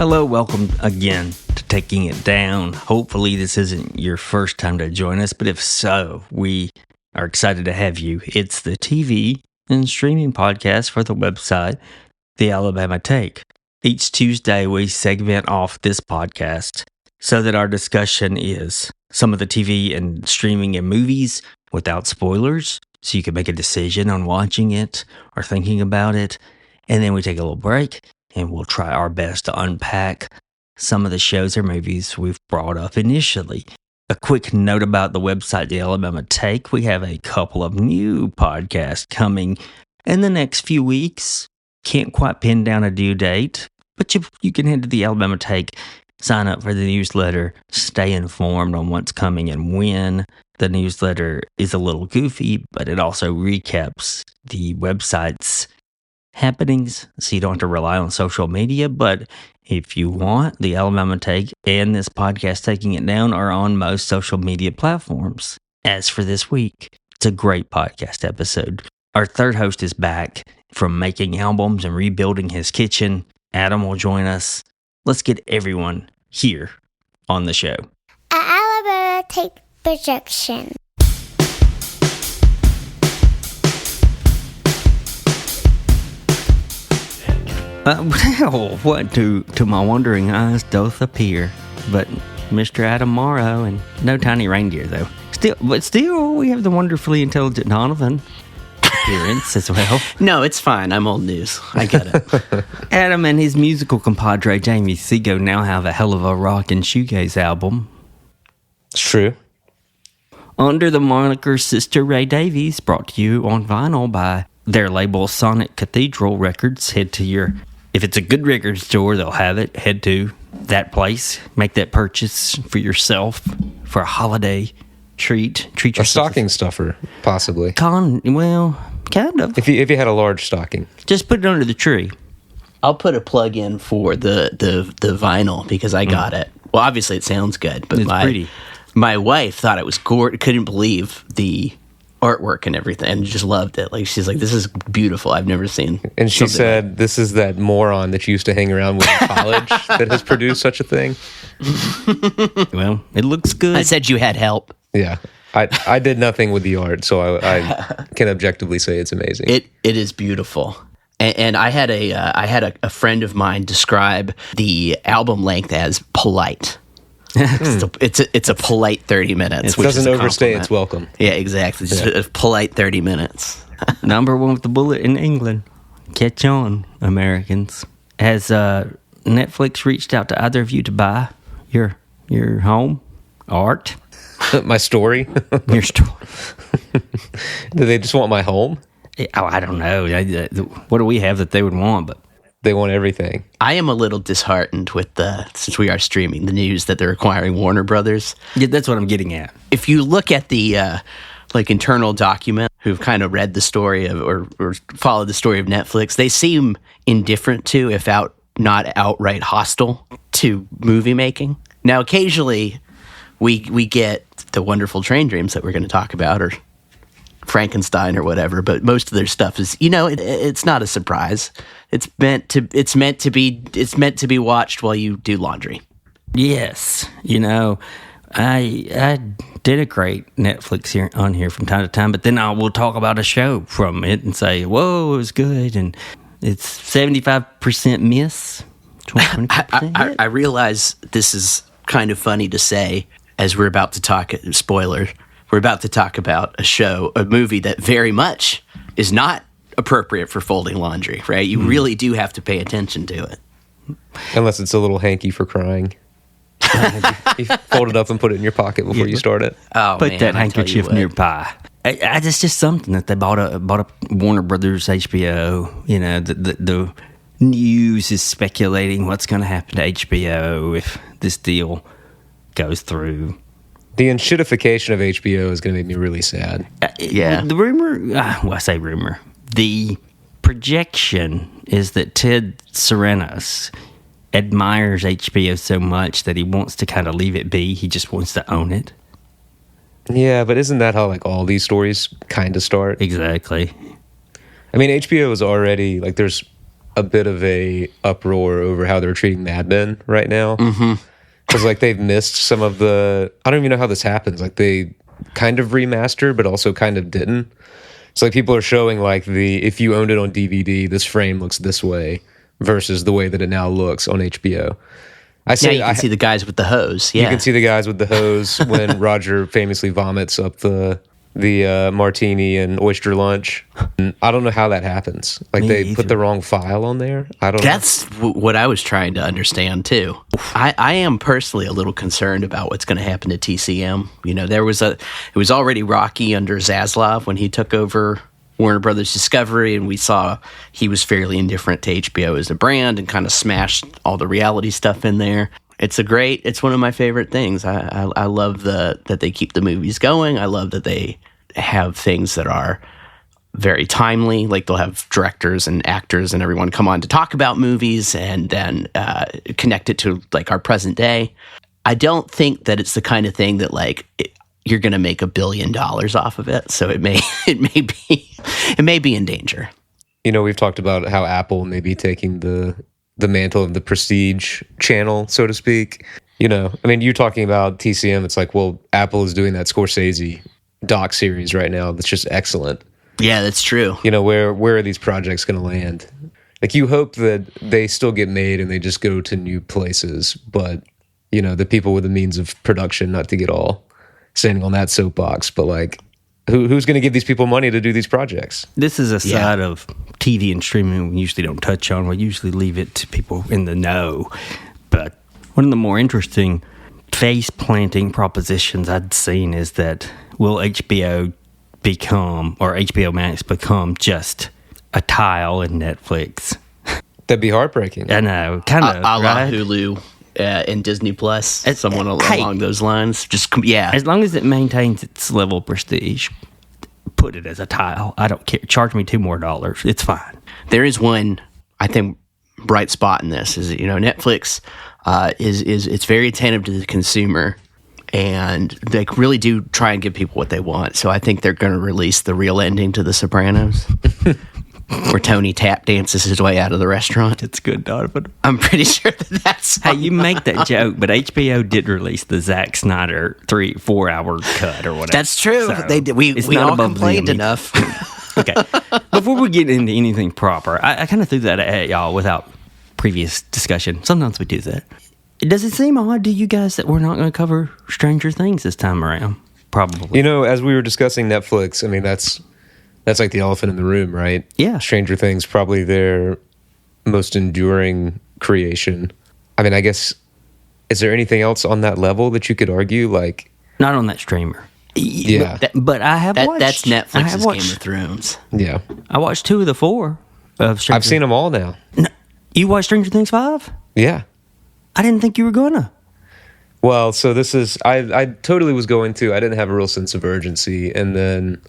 Hello, welcome again to Taking It Down. Hopefully this isn't your first time to join us, but if so, we are excited to have you. It's the TV and streaming podcast for the website, The Alabama Take. Each Tuesday, we segment off this podcast so that our discussion is some of the TV and streaming and movies without spoilers, so you can make a decision on watching it or thinking about it. And then we take a little break, and we'll try our best to unpack some of the shows or movies we've brought up initially. A quick note about the website, The Alabama Take. We have a couple of new podcasts coming in the next few weeks. Can't quite pin down a due date, but you can head to The Alabama Take, sign up for the newsletter, stay informed on what's coming and when. The newsletter is a little goofy, but it also recaps the website's happenings, so you don't have to rely on social media. But if you want, the Alabama Take and this podcast, Taking It Down, are on most social media platforms. As for this week, it's a great podcast episode. Our third host is back from making albums and rebuilding his kitchen. Adam will join us. Let's get everyone here on the show. Alabama Take projection. Well, what to my wondering eyes doth appear, but Mr. Adam Morrow, and no tiny reindeer though. Still, we have the wonderfully intelligent Donovan appearance as well. No, it's fine. I'm old news. I get it. Adam and his musical compadre Jamie Seago now have a hell of a rock and shoegaze album. It's true. Under the moniker Sister Ray Davies, brought to you on vinyl by their label Sonic Cathedral Records. If it's a good record store, they'll have it. Head to that place. Make that purchase for yourself for a holiday treat. Treat A yourself. stocking stuffer, possibly. Kind of. If you had a large stocking. Just put it under the tree. I'll put a plug in for the vinyl because I got it. Well, obviously it sounds good, but It's pretty. My wife thought it was gorgeous. Couldn't believe the artwork and everything, and just loved it. Like, she's like, "This is beautiful. I've never seen." And she said, "This is that moron that you used to hang around with in college that has produced such a thing." Well, it looks good. I said you had help. Yeah. I did nothing with the art, so I can objectively say it's amazing. It is beautiful. And I had a friend of mine describe the album length as polite. It's a polite 30 minutes. It doesn't overstay its welcome. Yeah, exactly. Just a polite 30 minutes. Number one with the bullet in England. Catch on, Americans. Has Netflix reached out to either of you to buy your home art? My story? Your story? Do they just want my home? Oh, I don't know. What do we have that they would want? But They want everything. I am a little disheartened with since we are streaming, the news that they're acquiring Warner Bros. yeah, that's what I'm getting at. If you look at the internal document who've kind of read the story of or followed the story of Netflix, they seem indifferent to, if not outright hostile to movie making. Now, occasionally we get the wonderful train dreams that we're going to talk about, or Frankenstein or whatever, but most of their stuff is, it's not a surprise. It's meant to be watched while you do laundry. Yes, I denigrate Netflix here from time to time, but then I will talk about a show from it and say, "Whoa, it was good," and it's 75% miss, 25% hit. I realize this is kind of funny to say as we're about to talk. Spoiler: we're about to talk about a movie that very much is not appropriate for folding laundry. Right? You really do have to pay attention to it, Unless it's a little hanky for crying. You fold it up and put it in your pocket before you start it. Oh, Put man, that I tell you handkerchief what. nearby. It's just something that they bought a Warner Bros HBO. The news is speculating what's going to happen to HBO if this deal goes through. The enshittification of HBO is going to make me really sad. Yeah. The rumor, I say rumor, the projection is that Ted Sarandos admires HBO so much that he wants to kind of leave it be. He just wants to own it. Yeah, but isn't that how like all these stories kind of start? Exactly. I mean, HBO is already like there's a bit of a uproar over how they're treating Mad Men right now. Because like they've missed some of the, I don't even know how this happens. Like they kind of remastered, but also kind of didn't. So like people are showing like if you owned it on DVD, this frame looks this way versus the way that it now looks on HBO. You can see the guys with the hose. Yeah, you can see the guys with the hose when Roger famously vomits up the martini and oyster lunch. And I don't know how that happens. Like they put the wrong file on there. I don't know. That's what I was trying to understand too. I am personally a little concerned about what's going to happen to TCM. You know, it was already rocky under Zaslav when he took over Warner Bros Discovery, and we saw he was fairly indifferent to HBO as a brand and kind of smashed all the reality stuff in there. It's one of my favorite things. I love that they keep the movies going. I love that they have things that are very timely. Like they'll have directors and actors and everyone come on to talk about movies and then connect it to like our present day. I don't think that it's the kind of thing that like you're going to make $1 billion off of it. So it may be in danger. You know, we've talked about how Apple may be taking the mantle of the prestige channel, so to speak. You know, I mean, you're talking about TCM. It's like, well, Apple is doing that Scorsese doc series right now. That's just excellent. Yeah, that's true. You know, where are these projects going to land? Like, you hope that they still get made and they just go to new places. But, you know, the people with the means of production, not to get all standing on that soapbox, but like, who's going to give these people money to do these projects? This is a side of TV and streaming we usually don't touch on. We usually leave it to people in the know. But one of the more interesting face-planting propositions I'd seen is that will HBO Max become just a tile in Netflix? That'd be heartbreaking. I know, kind of. A la right? Hulu and Disney Plus, along those lines. As long as it maintains its level of prestige, put it as a tile. I don't care. Charge me $2 more. It's fine. There is one, I think, bright spot in this is that, you know, Netflix it's very attentive to the consumer, and they really do try and give people what they want. So I think they're going to release the real ending to The Sopranos. Where Tony tap dances his way out of the restaurant. It's good, Donovan. I'm pretty sure that's... Hey, you make that joke, but HBO did release the Zack Snyder 4 hour cut or whatever. That's true. So they did. We all complained enough. Okay. Before we get into anything proper, I kind of threw that at y'all without previous discussion. Sometimes we do that. Does it seem odd to you guys that we're not going to cover Stranger Things this time around? Probably. You know, as we were discussing Netflix, I mean, that's like the elephant in the room, right? Yeah. Stranger Things, probably their most enduring creation. I mean, I guess, is there anything else on that level that you could argue? Like, not on that streamer. Yeah. But I have watched. That's Netflix's Game of Thrones. Yeah. I watched 2 of the 4 of Stranger I've seen them all now. No, you watched Stranger Things 5? Yeah. I didn't think you were gonna. Well, so this is, I totally was going to. I didn't have a real sense of urgency. And then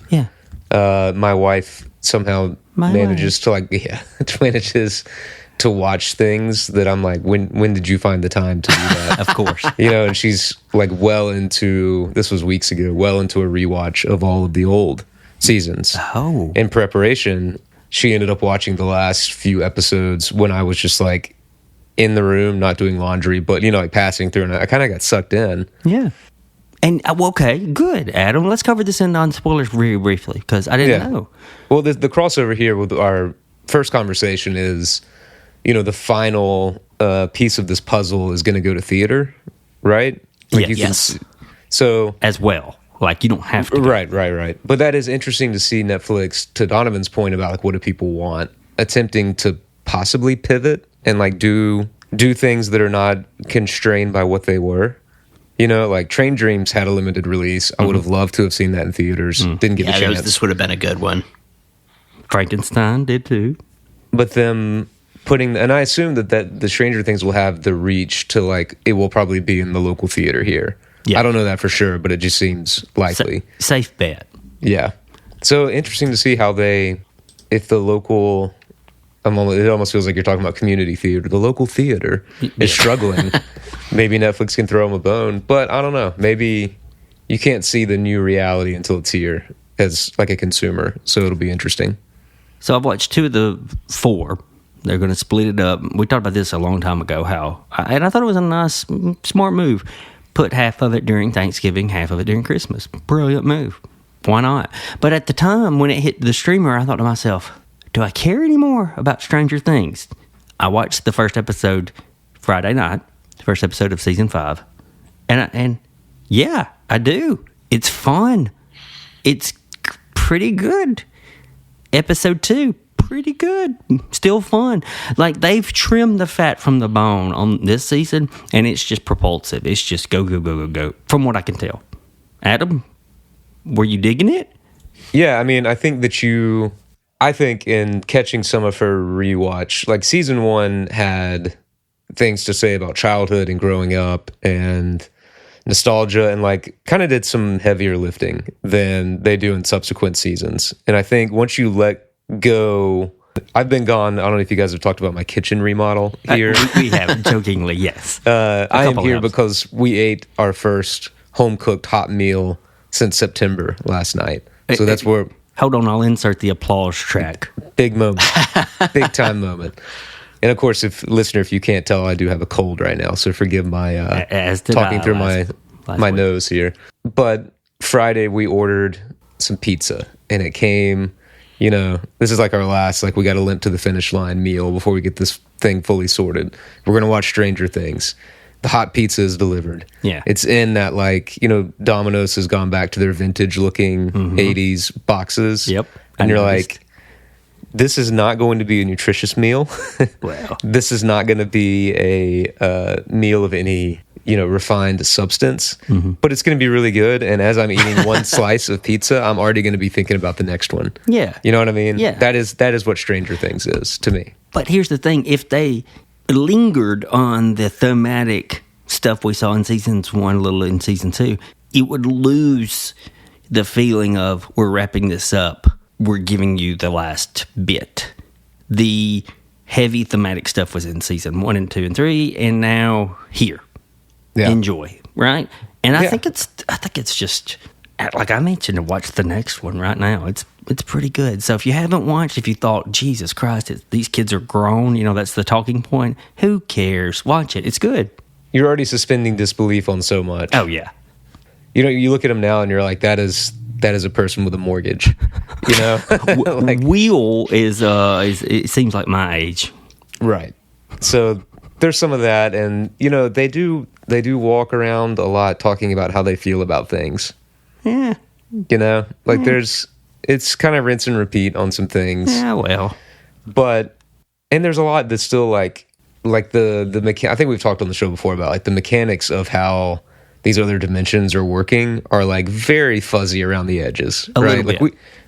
my wife somehow manages to watch things that I'm like, when did you find the time to do that? Of course. You know, and she's like this was weeks ago, well into a rewatch of all of the old seasons. Oh. In preparation, she ended up watching the last few episodes when I was just like in the room, not doing laundry, but, you know, like passing through, and I kind of got sucked in. Yeah. And, okay, good, Adam. Let's cover this in non-spoilers very briefly, because I didn't know. Well, the crossover here with our first conversation is, you know, the final piece of this puzzle is going to go to theater, right? Like yes. So as well. Like, you don't have to. Right. But that is interesting to see Netflix, to Donovan's point about, like, what do people want, attempting to possibly pivot and, like, do things that are not constrained by what they were. You know, like Train Dreams had a limited release. I would have loved to have seen that in theaters. Didn't get a chance. This would have been a good one. Frankenstein did too. But them putting, and I assume that the Stranger Things will have the reach to, like, it will probably be in the local theater here. Yeah. I don't know that for sure, but it just seems likely. Safe bet. Yeah. So interesting to see how if the local, it almost feels like you're talking about community theater. The local theater is struggling. Maybe Netflix can throw them a bone, but I don't know. Maybe you can't see the new reality until it's here as like a consumer. So it'll be interesting. So I've watched 2 of the 4 They're going to split it up. We talked about this a long time ago, and I thought it was a nice, smart move. Put half of it during Thanksgiving, half of it during Christmas. Brilliant move. Why not? But at the time when it hit the streamer, I thought to myself, do I care anymore about Stranger Things? I watched the first episode Friday night, the first episode of season 5. And yeah, I do. It's fun. It's pretty good. Episode 2, pretty good. Still fun. Like, they've trimmed the fat from the bone on this season, and it's just propulsive. It's just go, go, go, go, go, from what I can tell. Adam, were you digging it? Yeah, I mean, I think in catching some of her rewatch, like season 1 had things to say about childhood and growing up and nostalgia, and like kind of did some heavier lifting than they do in subsequent seasons. And I think once you let go, I've been gone. I don't know if you guys have talked about my kitchen remodel here. We have, jokingly, yes. I am here because we ate our first home-cooked hot meal since September last night. So that's where... Hold on, I'll insert the applause track. Big moment. Big time moment. And of course, if you can't tell, I do have a cold right now, so forgive my talking through my nose here. But Friday we ordered some pizza, and it came. This is like our last, we got to limp to the finish line meal before we get this thing fully sorted. We're gonna watch Stranger Things. The hot pizza is delivered. Yeah, it's in that Domino's has gone back to their vintage looking 80s boxes. Yep, and you're like, this is not going to be a nutritious meal. Well, this is not going to be a meal of any refined substance, but it's going to be really good. And as I'm eating one slice of pizza, I'm already going to be thinking about the next one. Yeah, you know what I mean? Yeah, that is what Stranger Things is to me. But here's the thing: if they lingered on the thematic stuff we saw in seasons 1, a little in season 2, it would lose the feeling of we're wrapping this up. We're giving you the last bit. The heavy thematic stuff was in season 1 and 2 and 3, and now here. Yeah. Enjoy, right? And I think it's just, like I mentioned, to watch the next one right now. It's pretty good. So if you haven't watched, if you thought, Jesus Christ, these kids are grown, that's the talking point, who cares? Watch it. It's good. You're already suspending disbelief on so much. Oh, yeah. You look at them now and you're like, that is a person with a mortgage. Will is it seems like my age. Right. So there's some of that, and they do walk around a lot talking about how they feel about things. Yeah. It's kind of rinse and repeat on some things. Yeah, well. And there's a lot that's still like the I think we've talked on the show before about the mechanics of how these other dimensions are working are very fuzzy around the edges, right?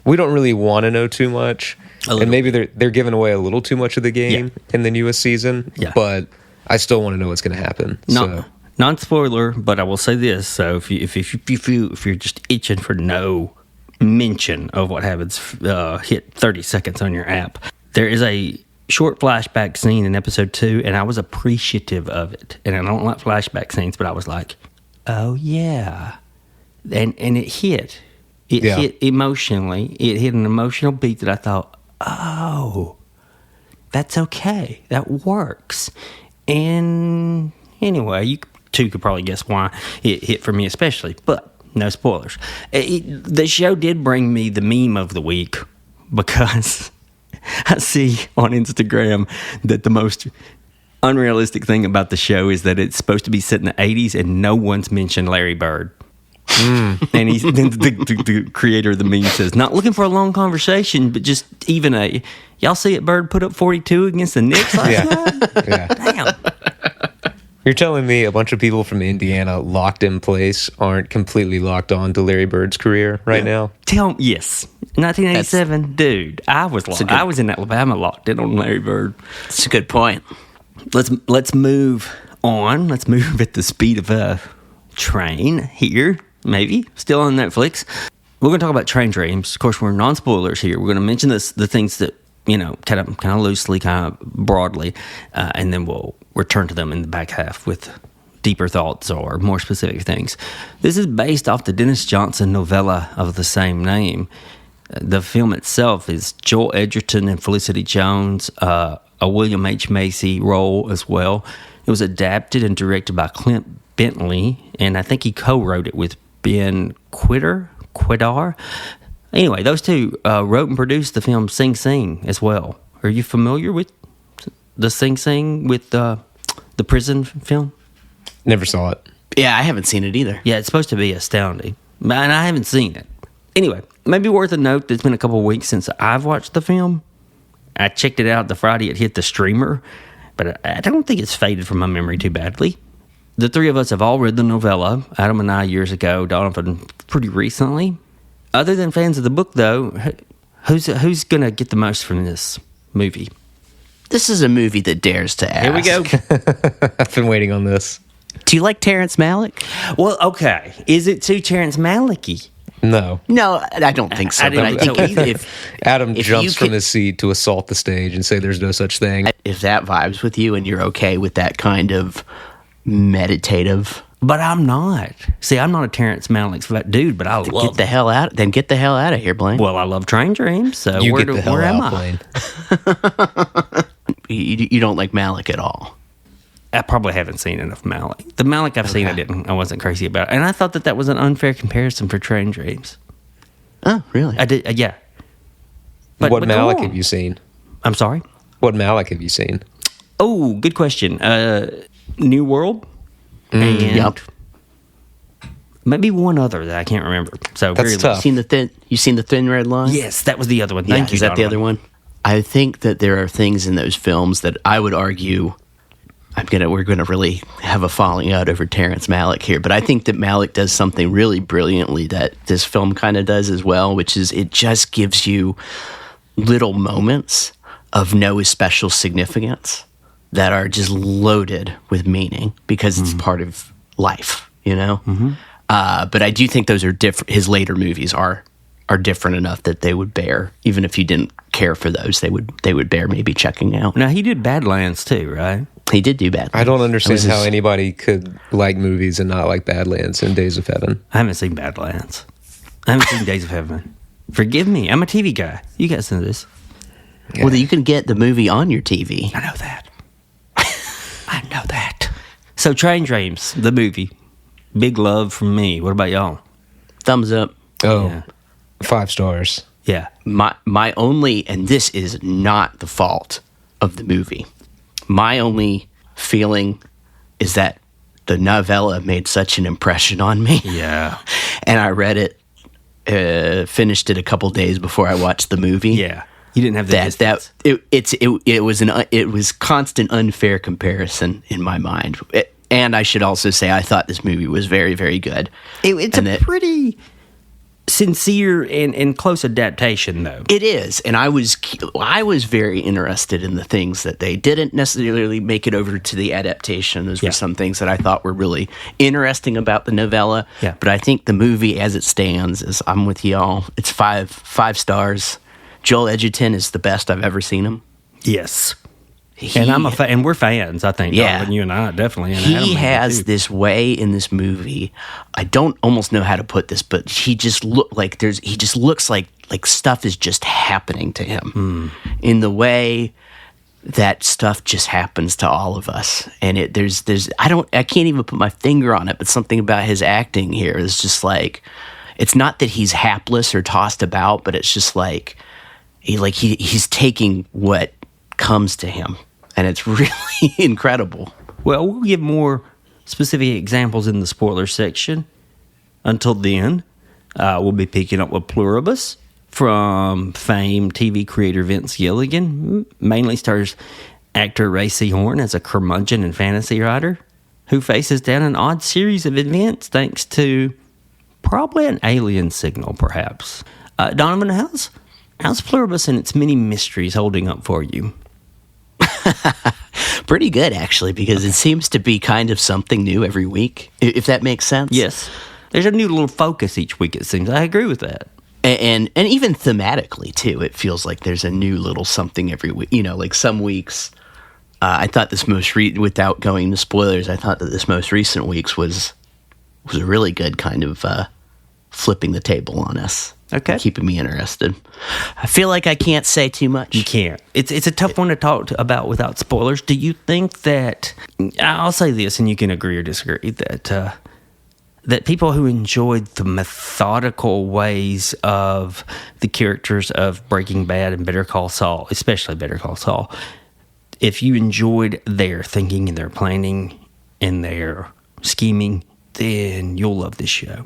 We don't really want to know too much, and maybe they're giving away a little too much of the game in the newest season. Yeah. But I still want to know what's going to happen. Non spoiler, but I will say this: so if you're just itching for no mention of what happens, hit 30 seconds on your app. There is a short flashback scene in episode 2, and I was appreciative of it. And I don't like flashback scenes, but I was like, oh yeah, and it hit. It hit emotionally. It hit an emotional beat that I thought, oh, that's okay. That works. And anyway, you two could probably guess why it hit for me especially, but no spoilers. The show did bring me the meme of the week because I see on Instagram that the most unrealistic thing about the show is that it's supposed to be set in the 80s and no one's mentioned Larry Bird. And the creator of the meme says, not looking for a long conversation, but just even y'all see it, Bird put up 42 against the Knicks last night? Yeah. Damn. You're telling me a bunch of people from Indiana locked in place aren't completely locked on to Larry Bird's career right now? Yes. 1987, dude, I was locked. I was in Alabama locked in on Larry Bird. That's a good point. Let's move on. Let's move at the speed of a train here, maybe. Still on Netflix. We're going to talk about Train Dreams. Of course, we're non-spoilers here. We're going to mention the things that, kind of loosely, kind of broadly, and then we'll return to them in the back half with deeper thoughts or more specific things. This is based off the Dennis Johnson novella of the same name. The film itself is Joel Edgerton and Felicity Jones, a a William H. Macy role as well. It was adapted and directed by Clint Bentley, and I think he co-wrote it with Ben Quidar. Anyway, those two wrote and produced the film Sing Sing as well. Are you familiar with the Sing Sing with the prison film? Never saw it. Yeah, I haven't seen it either. Yeah, it's supposed to be astounding, and I haven't seen it. Anyway, maybe worth a note that it's been a couple of weeks since I've watched the film. I checked it out the Friday it hit the streamer, but I don't think it's faded from my memory too badly. The three of us have all read the novella, Adam and I years ago, Donovan pretty recently. Other than fans of the book, though, who's going to get the most from this movie? This is a movie that dares to ask. Here we go. I've been waiting on this. Do you like Terrence Malick? Well, okay. Is it too Terrence Malick-y? No. No, I don't think so. I But I don't think know if Adam if jumps you from could- his seat to assault the stage and say there's no such thing. if that vibes with you and you're okay with that kind of meditative, But I'm not. See, I'm not a Terrence Malick dude, but I love get the hell out. Then get the hell out of here, Blaine. Well, I love Train Dreams, so You where get the hell am out, I? Blaine. You don't like Malick at all. I probably haven't seen enough Malick. The Malick I've seen, I wasn't crazy about. And I thought that was an unfair comparison for Train Dreams. Oh, really? I did, yeah. What but go Malick on. have you seen? I'm sorry? What Malick have you seen? Oh, good question. New World? And Yep. maybe one other that I can't remember. So That's very tough. You seen the Thin Red Line? Yes, that was the other one. Yeah, Thank you. is that the other Donovan. one? I think that there are things in those films that I would argue we're gonna really have a falling out over Terrence Malick here, but I think that Malick does something really brilliantly that this film kind of does as well, which is it just gives you little moments of no special significance that are just loaded with meaning because it's part of life, you know. But I do think those are different. His later movies are different enough that they would bear, even if you didn't care for those, they would bear maybe checking out. Now, he did Badlands too, right? He did do bad. I don't Things. understand That was how his- anybody could like movies and not like Badlands and Days of Heaven. I haven't seen Badlands. I haven't seen Days of Heaven. Forgive me. I'm a TV guy. You guys know this. Well, you can get the movie on your TV. I know that. I know that. So, Train Dreams, the movie. Big love from me. What about y'all? Thumbs up. Oh, Yeah. 5 stars. Yeah. My only, and this is not the fault of the movie, my only feeling is that the novella made such an impression on me. Yeah. And I read it, finished it a couple days before I watched the movie. Yeah. You didn't have the distance. It was constant unfair comparison in my mind. And I should also say I thought this movie was very, very good. It's And a that- pretty sincere and close adaptation, though. It is, and I was very interested in the things that they didn't necessarily make it over to the adaptation. Those Yeah. were some things that I thought were really interesting about the novella. Yeah. But I think the movie, as it stands, is I'm with y'all. It's five stars. Joel Edgerton is the best I've ever seen him. Yes. And I'm a fan, and we're fans, I think. Yeah. Donovan, you and I definitely. And Adam He maybe has too. this way in this movie. I don't almost know how to put this, but he just looks like stuff is just happening to him in the way that stuff just happens to all of us. And I can't even put my finger on it, but something about his acting here is just like, it's not that he's hapless or tossed about, but it's just like he's taking what comes to him, and it's really incredible. Well, we'll give more specific examples in the spoiler section. Until then, we'll be picking up with Pluribus from famed TV creator Vince Gilligan. Mainly stars actor Ray Seahorn as a curmudgeon and fantasy writer who faces down an odd series of events thanks to probably an alien signal, perhaps. Donovan, how's Pluribus and its many mysteries holding up for you? Pretty good, actually, because it seems to be kind of something new every week, if that makes sense. Yes. There's a new little focus each week, it seems. I agree with that. And even thematically, too, it feels like there's a new little something every week. You know, like some weeks, I thought this without going to spoilers, I thought that this most recent week's was a really good kind of flipping the table on us. Okay. Keeping me interested. I feel like I can't say too much. You can't. It's a tough one to talk about without spoilers. Do you think that, I'll say this and you can agree or disagree, that people who enjoyed the methodical ways of the characters of Breaking Bad and Better Call Saul, especially Better Call Saul, if you enjoyed their thinking and their planning and their scheming, then you'll love this show.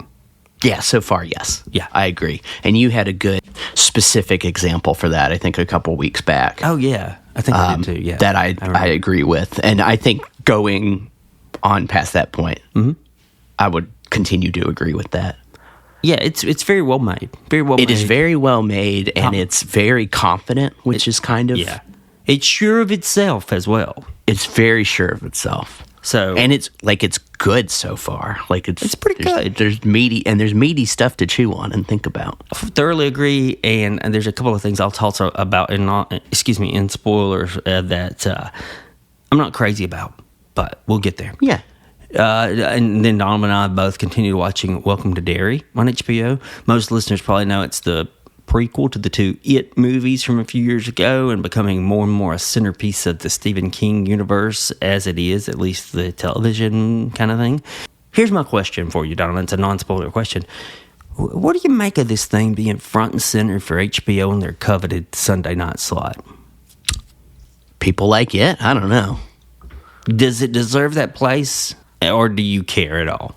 Yeah, so far, yes. Yeah. I agree. And you had a good specific example for that, I think, a couple weeks back. Oh, yeah. I think I did too, yeah. That I agree with. And I think going on past that point, I would continue to agree with that. Yeah, it's very well made. Very well made. It is very well made, and it's very confident, which is kind of... Yeah. It's sure of itself as well. It's very sure of itself. So, and it's good so far. Like it's pretty good. There's meaty stuff to chew on and think about. I thoroughly agree, and there's a couple of things I'll talk about in spoilers that I'm not crazy about, but we'll get there. Yeah. And then Donovan and I both continued watching Welcome to Derry on HBO. Most listeners probably know it's the prequel to the two It movies from a few years ago and becoming more and more a centerpiece of the Stephen King universe as it is, at least the television kind of thing. Here's my question for you, Donovan. It's a non-spoiler question. What do you make of this thing being front and center for HBO in their coveted Sunday night slot? People like it. I don't know. Does it deserve that place, or do you care at all?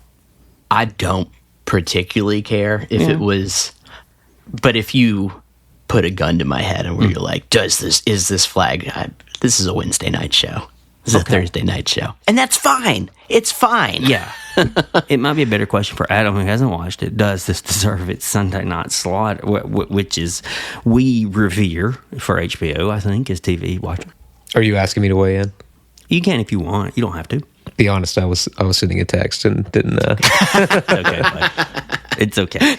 I don't particularly care if it was... But if you put a gun to my head and where you're like, is this flag? This is a Wednesday night show. This is a Thursday night show. And that's fine. It's fine. Yeah. It might be a better question for Adam, who hasn't watched it. Does this deserve its Sunday night slot, which is we revere for HBO, I think, as TV watchers? Are you asking me to weigh in? You can if you want. You don't have to. Be honest, I was sending a text and didn't. Okay, it's okay.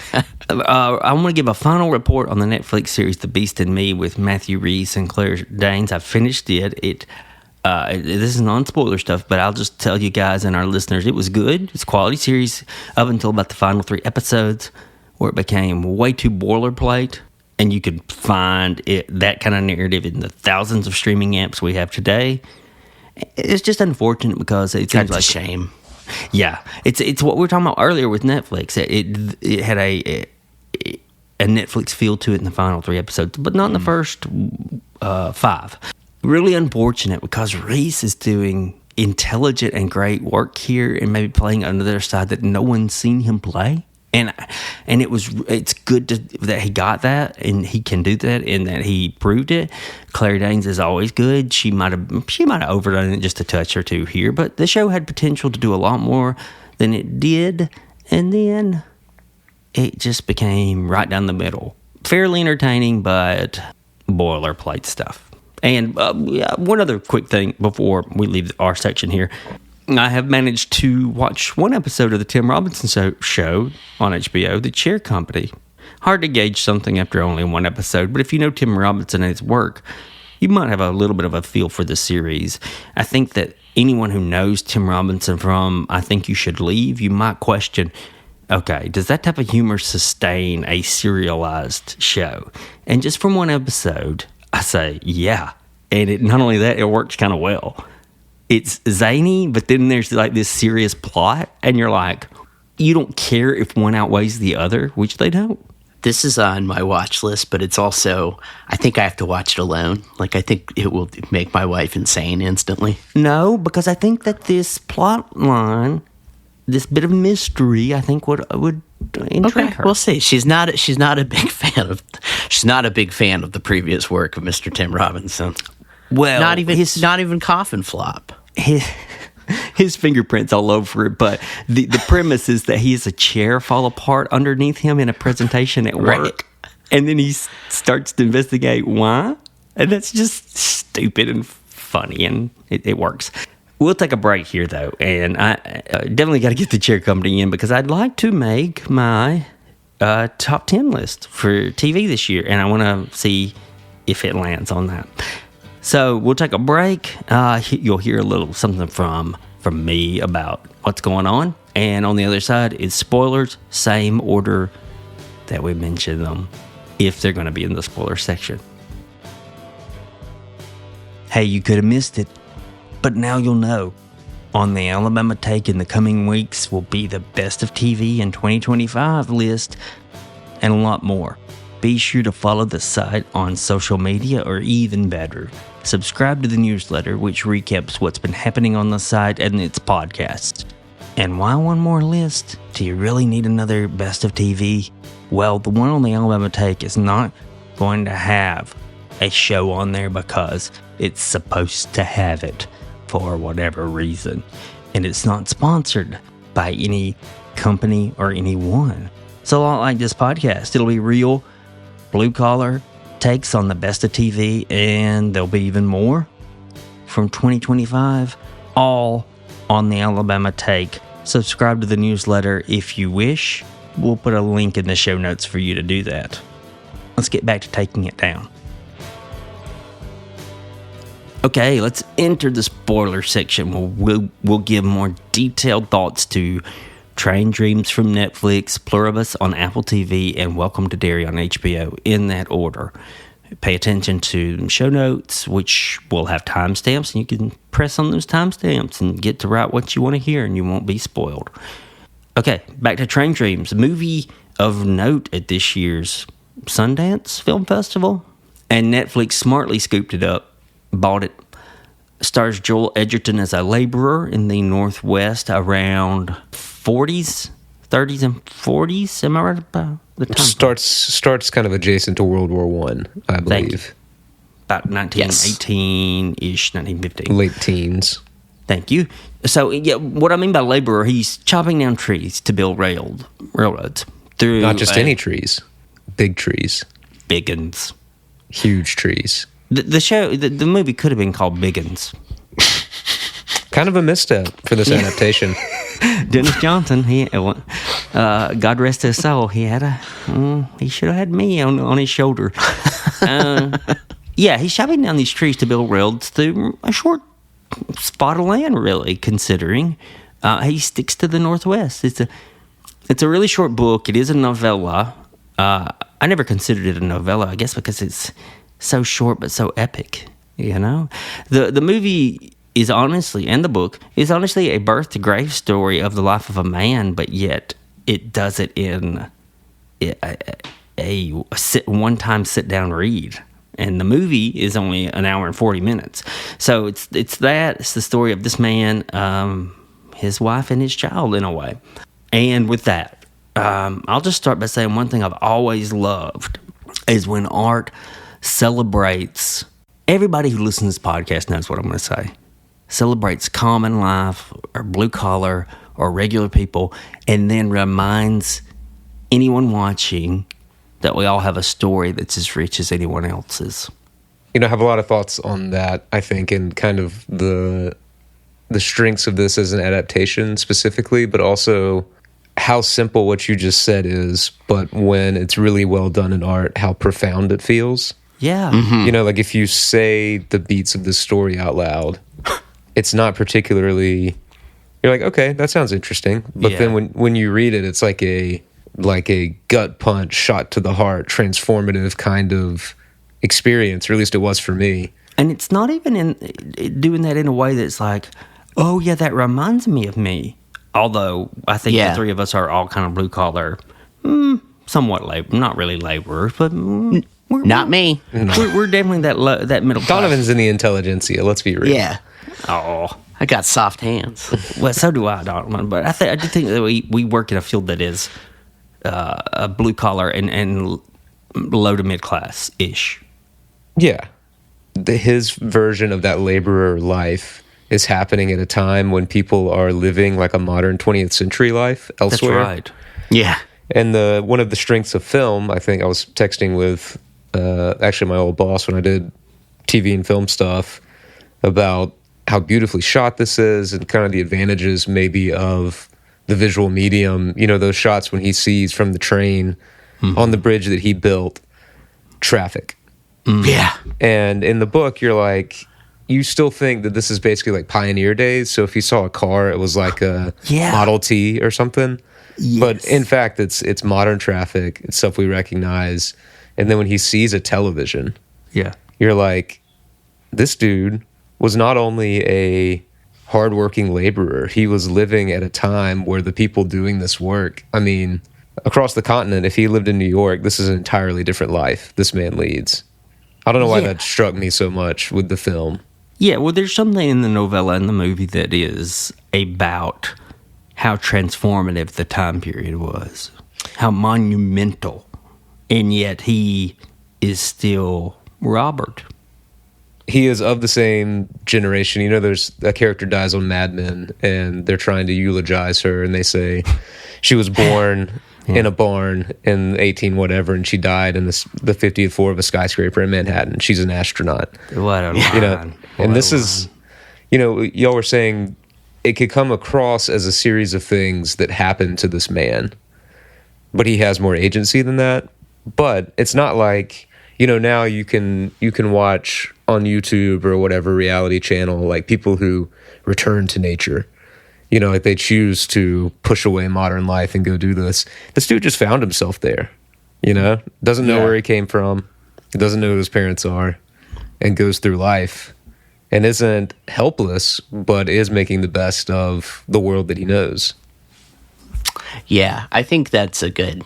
I want to give a final report on the Netflix series The Beast in Me with Matthew Rhys and Claire Danes. I finished it. This is non-spoiler stuff, but I'll just tell you guys and our listeners, it was good. It's a quality series up until about the final 3 episodes, where it became way too boilerplate, and you could find that kind of narrative in the thousands of streaming apps we have today. It's just unfortunate because it seems That's a shame. Yeah, it's what we were talking about earlier with Netflix. It had a Netflix feel to it in the final 3 episodes, but not in the first 5. Really unfortunate because Reese is doing intelligent and great work here and maybe playing another side that no one's seen him play. And it's good that he got that and he can do that and that he proved it. Claire Danes is always good. She might have overdone it just a touch or two here, but the show had potential to do a lot more than it did, and then it just became right down the middle. Fairly entertaining, but boilerplate stuff. And one other quick thing before we leave our section here. I have managed to watch one episode of the Tim Robinson show on HBO, The Chair Company. Hard to gauge something after only one episode, but if you know Tim Robinson and his work, you might have a little bit of a feel for the series. I think that anyone who knows Tim Robinson from I Think You Should Leave, you might question, okay, does that type of humor sustain a serialized show? And just from one episode, I say, yeah. And not only that, it works kind of well. It's zany, but then there's like this serious plot, and you're like, you don't care if one outweighs the other, which they don't. This is on my watch list, but it's also, I think I have to watch it alone. Like, I think it will make my wife insane instantly. No, because I think that this plot line, this bit of mystery, I think would intrigue her. We'll see. She's not a big fan of the previous work of Mr. Tim Robinson. Well, not even Coffin Flop. His fingerprints all over it, but the premise is that he has a chair fall apart underneath him in a presentation at work, right. And then he starts to investigate why, and that's just stupid and funny, and it works. We'll take a break here, though, and I definitely got to get the Chair Company in because I'd like to make my top 10 list for TV this year, and I want to see if it lands on that. So we'll take a break. You'll hear a little something from me about what's going on. And on the other side is spoilers, same order that we mention them if they're going to be in the spoiler section. Hey, you could have missed it, but now you'll know. On the Alabama Take in the coming weeks will be the Best of TV in 2025 list and a lot more. Be sure to follow the site on social media, or even better, subscribe to the newsletter, which recaps what's been happening on the site and its podcasts. And why one more list? Do you really need another Best of TV? Well, the one on the Alabama Take is not going to have a show on there because it's supposed to have it for whatever reason. And it's not sponsored by any company or anyone. So a lot like this podcast, it'll be real blue-collar takes on the Best of TV, and there'll be even more from 2025, all on the Alabama Take. Subscribe to the newsletter if you wish. We'll put a link in the show notes for you to do that. Let's get back to taking it down. Okay, let's enter the spoiler section. We'll give more detailed thoughts to Train Dreams from Netflix, Pluribus on Apple TV, and Welcome to Derry on HBO, in that order. Pay attention to show notes, which will have timestamps, and you can press on those timestamps and get to write what you want to hear, and you won't be spoiled. Okay, back to Train Dreams, a movie of note at this year's Sundance Film Festival, and Netflix smartly scooped it up, bought it. Stars Joel Edgerton as a laborer in the Northwest around 30s and 40s. Am I right about the time? Starts kind of adjacent to World War One, I believe. About 1918-ish, 1915. Late teens. Thank you. So, yeah, what I mean by laborer, he's chopping down trees to build railroads. Through Not just any trees. Big trees. Big uns. Huge trees. The movie could have been called Biggins. Kind of a misstep for this adaptation. Dennis Johnson, God rest his soul, he should have had me on his shoulder. Yeah, he's chopping down these trees to build railroads through a short spot of land, really, considering he sticks to the Northwest. It's a really short book. It is a novella. I never considered it a novella, I guess, because it's so short but so epic, you know? The movie is honestly, and the book, is honestly a birth to grave story of the life of a man, but yet it does it in a one-time sit-down read. And the movie is only an hour and 40 minutes. So it's the story of this man, his wife, and his child, in a way. And with that, I'll just start by saying one thing I've always loved is when art celebrates, everybody who listens to this podcast knows what I'm going to say, celebrates common life or blue collar or regular people, and then reminds anyone watching that we all have a story that's as rich as anyone else's. I have a lot of thoughts on that, I think, and kind of the strengths of this as an adaptation specifically, but also how simple what you just said is, but when it's really well done in art, how profound it feels. Yeah. Mm-hmm. Like if you say the beats of the story out loud, it's not particularly, you're like, okay, that sounds interesting. But then when you read it, it's like a gut punch, shot to the heart, transformative kind of experience, or at least it was for me. And it's not even in doing that in a way that's like, oh yeah, that reminds me of me. Although I think the three of us are all kind of blue collar, somewhat labor, not really laborers, but not me. We're definitely that middle class. Donovan's in the intelligentsia. Let's be real. Yeah. Oh, I got soft hands. Well, so do I, Donovan. But I do think that we work in a field that is a blue collar and low to mid class ish. Yeah, his version of that laborer life is happening at a time when people are living like a modern 20th century life elsewhere. That's right. Yeah. And one of the strengths of film, I think I was texting with actually my old boss when I did TV and film stuff about how beautifully shot this is and kind of the advantages maybe of the visual medium. Those shots when he sees from the train on the bridge that he built, traffic. Yeah. And in the book, you're like, you still think that this is basically like pioneer days. So if you saw a car, it was like a Yeah. Model T or something. Yes. But in fact, it's modern traffic. It's stuff we recognize. And then when he sees a television, Yeah. you're like, this dude was not only a hardworking laborer, he was living at a time where the people doing this work, I mean, across the continent, if he lived in New York, this is an entirely different life this man leads. I don't know why Yeah. that struck me so much with the film. Yeah, well, there's something in the novella and the movie that is about how transformative the time period was, how monumental, and yet he is still Robert. He is of the same generation. You know, there's a character dies on Mad Men, and they're trying to eulogize her, and they say she was born in a barn in 18 whatever, and she died in the 50th floor of a skyscraper in Manhattan. She's an astronaut. What a line. You know, What and a this is, line. you know, y'all were saying it could come across as a series of things that happened to this man, but he has more agency than that. But it's not like, you know, now you can watch on YouTube or whatever reality channel, like people who return to nature, you know, like they choose to push away modern life and go do this. This dude just found himself there, you know, doesn't know where he came from, doesn't know who his parents are, and goes through life and isn't helpless, but is making the best of the world that he knows. Yeah, I think that's a good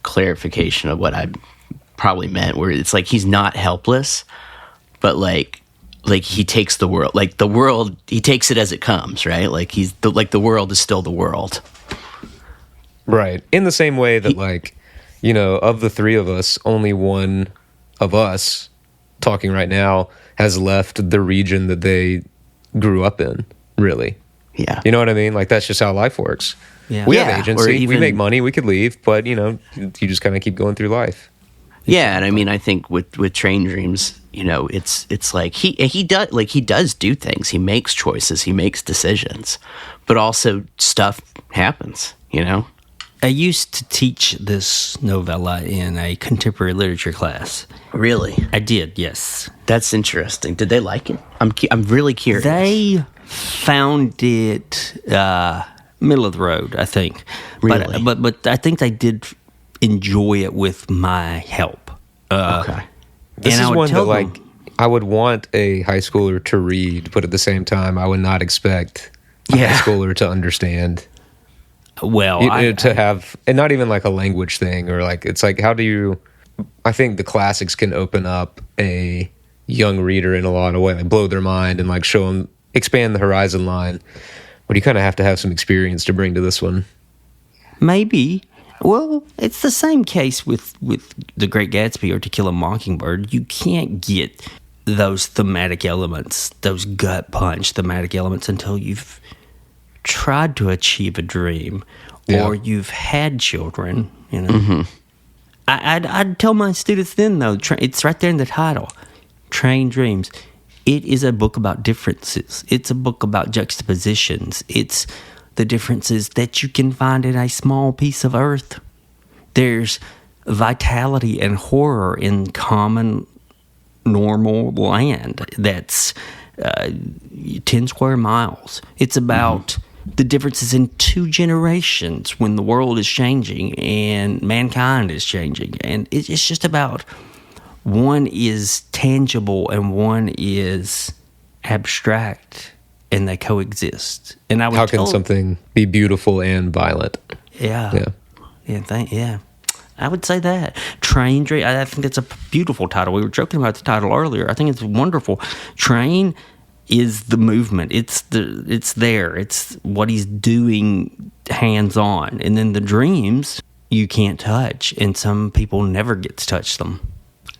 clarification of what I probably meant, where it's like he's not helpless, but like he takes the world, like the world, he takes it as it comes, right? Like the world is still the world. Right. In the same way that, like, you know, of the three of us, only one of us talking right now has left the region that they grew up in, really. Yeah. You know what I mean? Like, that's just how life works. Yeah. We Yeah, have or agency. We even- make money. We could leave. But, you know, you just kind of keep going through life. Yeah, and I mean, I think with Train Dreams, you know, it's like he does do things. He makes choices. He makes decisions, but also stuff happens. You know. I used to teach this novella in a contemporary literature class. Really, I did, yes. that's interesting. Did they like it? I'm really curious. They found it middle of the road, I think. Really? But I think they did enjoy it with my help. Okay. This And I is would one that, tell them- like, I would want a high schooler to read, but at the same time, I would not expect a high schooler to understand. Well, To have, and not even like a language thing, or like, it's like, how do you, I think the classics can open up a young reader in a lot of ways, like blow their mind and like show them, expand the horizon line. But you kind of have to have some experience to bring to this one. maybe. Well, it's the same case with The Great Gatsby or To Kill a Mockingbird. You can't get those thematic elements, those gut punch thematic elements, until you've tried to achieve a dream or you've had children, you know. Mm-hmm. I'd tell my students then, though, it's right there in the title, Train Dreams. It is a book about differences. It's a book about juxtapositions. It's the differences that you can find in a small piece of earth. There's vitality and horror in common, normal land that's 10 square miles. It's about the differences in two generations when the world is changing and mankind is changing. And it's just about one is tangible and one is abstract, and they coexist. And I would How can tell- something be beautiful and violent? Yeah. Yeah. I would say that. Train Dream. I think that's a beautiful title. We were joking about the title earlier. I think it's wonderful. Train is the movement. It's there. It's what he's doing hands on. And then the dreams you can't touch, and some people never get to touch them.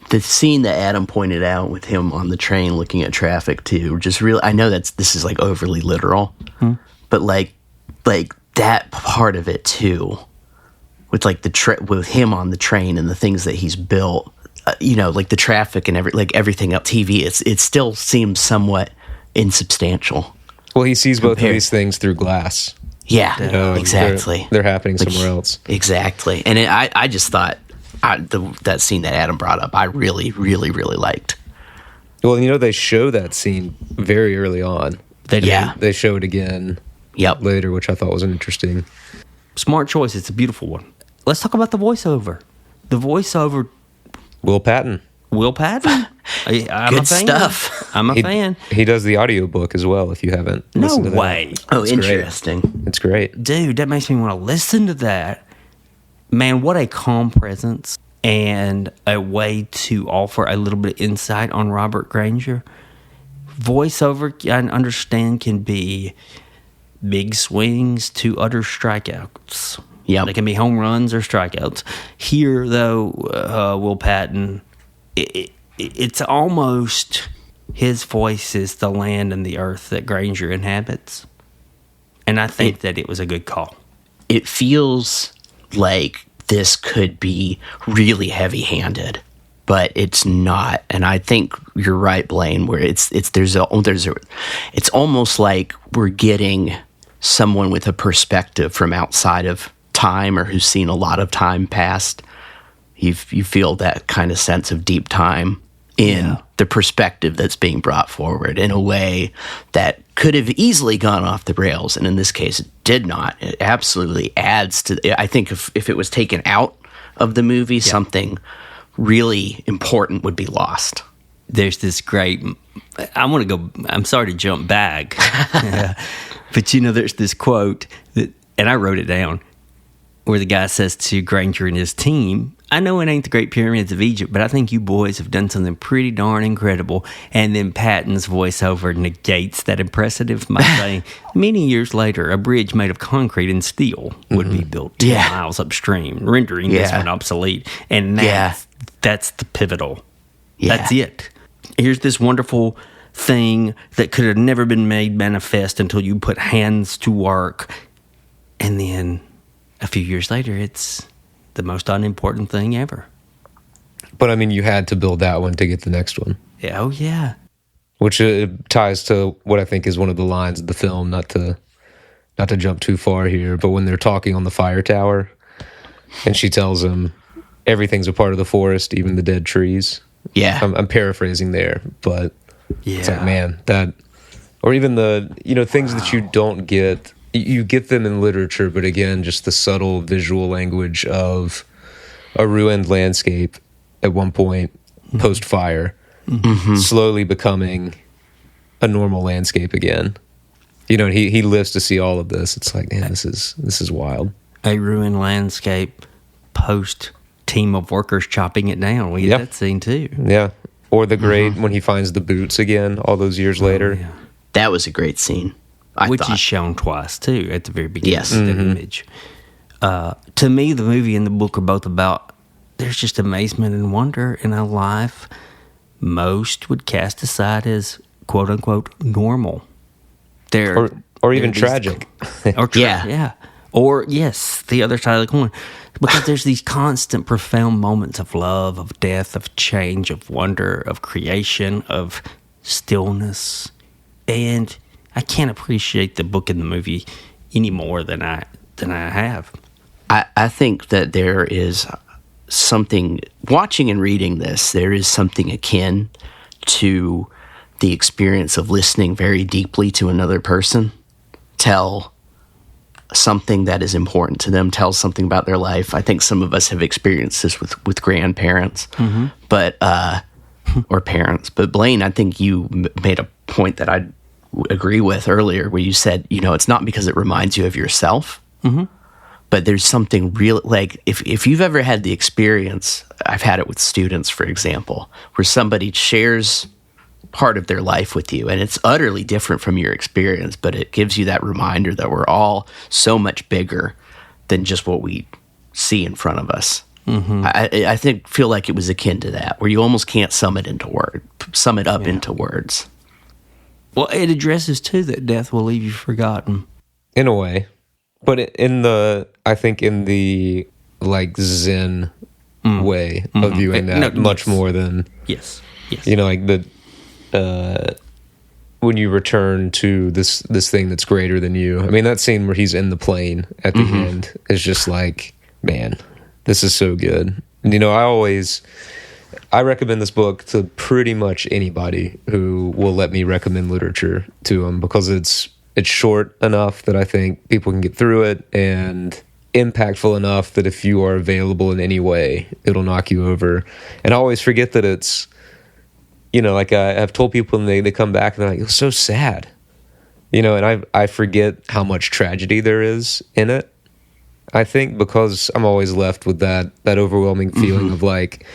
The scene that Adam pointed out with him on the train looking at traffic too, just really, I know this is like overly literal, but like that part of it too, with like with him on the train and the things that he's built, you know, like the traffic and everything up TV, it still seems somewhat insubstantial. Well, he sees both of Compared- these things through glass. Yeah, You know, and exactly. They're happening Like, somewhere else. Exactly. And I just thought that scene that Adam brought up, I really, really, really liked. Well, they show that scene very early on. They show it again later, which I thought was interesting. Smart choice. It's a beautiful one. Let's talk about the voiceover. Will Patton. I'm Good a fan. stuff. I'm a fan. He does the audiobook as well, if you haven't listened to that. No way. Oh, It's interesting. Great. It's great. Dude, that makes me want to listen to that. Man, what a calm presence and a way to offer a little bit of insight on Robert Granger. Voiceover, I understand, can be big swings to utter strikeouts. Yeah, They can be home runs or strikeouts. Here, though, Will Patton, it's almost his voice is the land and the earth that Granger inhabits. And I think that it was a good call. It feels like this could be really heavy-handed, but it's not. And I think you're right, Blaine, where it's almost like we're getting someone with a perspective from outside of time, or who's seen a lot of time past. You feel that kind of sense of deep time in the perspective that's being brought forward in a way that could have easily gone off the rails, and in this case it did not. It absolutely adds to, I think if it was taken out of the movie, something really important would be lost. There's this great, I'm sorry to jump back, but there's this quote that, and I wrote it down, where the guy says to Granger and his team, I know it ain't the Great Pyramids of Egypt, but I think you boys have done something pretty darn incredible. And then Patton's voiceover negates that impressive by saying, many years later, a bridge made of concrete and steel would be built 10 miles upstream, rendering this one obsolete. And that's the pivotal. That's it. Here's this wonderful thing that could have never been made manifest until you put hands to work. And then a few years later, it's the most unimportant thing ever. But I mean, you had to build that one to get the next one. Yeah, oh yeah. Which ties to what I think is one of the lines of the film, not to jump too far here, but when they're talking on the fire tower, and she tells him everything's a part of the forest, even the dead trees. Yeah. I'm paraphrasing there, but it's like, man, that, or even the, things that you don't get, you get them in literature, but again, just the subtle visual language of a ruined landscape at one point post-fire, slowly becoming a normal landscape again. And he lives to see all of this. It's like, man, this is wild. A ruined landscape post team of workers chopping it down. We get that scene too. Yeah. Or the great when he finds the boots again all those years later. Yeah. That was a great scene. Which is shown twice, too, at the very beginning of the image. To me, the movie and the book are both about, there's just amazement and wonder in a life most would cast aside as, quote-unquote, normal. Or even tragic. Or, yes, the other side of the coin. Because there's these constant, profound moments of love, of death, of change, of wonder, of creation, of stillness. And I can't appreciate the book and the movie any more than I have. I think that there is something, watching and reading this, there is something akin to the experience of listening very deeply to another person tell something that is important to them, tell something about their life. I think some of us have experienced this with grandparents, but or parents. But Blaine, I think you made a point that I agree with earlier, where you said, it's not because it reminds you of yourself, but there's something real, like if you've ever had the experience, I've had it with students, for example, where somebody shares part of their life with you and it's utterly different from your experience, but it gives you that reminder that we're all so much bigger than just what we see in front of us. I feel like it was akin to that, where you almost can't sum it up into words. Well, it addresses, too, that death will leave you forgotten. In a way. But in the like Zen way of viewing that much more than... Yes. Like the... when you return to this thing that's greater than you. I mean, that scene where he's in the plane at the end is just like, man, this is so good. And, I I recommend this book to pretty much anybody who will let me recommend literature to them, because it's short enough that I think people can get through it, and impactful enough that if you are available in any way, it'll knock you over. And I always forget that it's, like I've told people, and they come back and they're like, it was so sad. And I forget how much tragedy there is in it. I think because I'm always left with that overwhelming feeling of like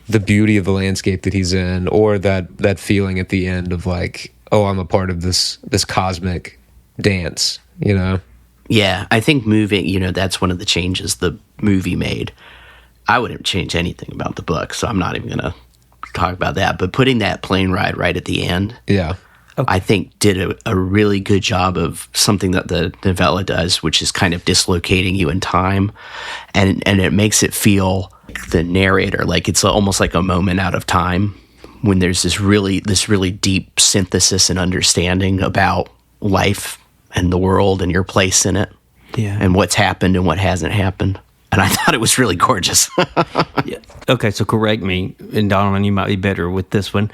the beauty of the landscape that he's in, or that feeling at the end of like, oh, I'm a part of this cosmic dance, Yeah, I think moving, that's one of the changes the movie made. I wouldn't change anything about the book, so I'm not even going to talk about that. But putting that plane ride right at the end, yeah, I think did a really good job of something that the novella does, which is kind of dislocating you in time, and it makes it feel like the narrator, like it's almost like a moment out of time when there's this really deep synthesis and understanding about life and the world and your place in it, and what's happened and what hasn't happened. And I thought it was really gorgeous. Yeah. Okay, so correct me, and Donovan, you might be better with this one.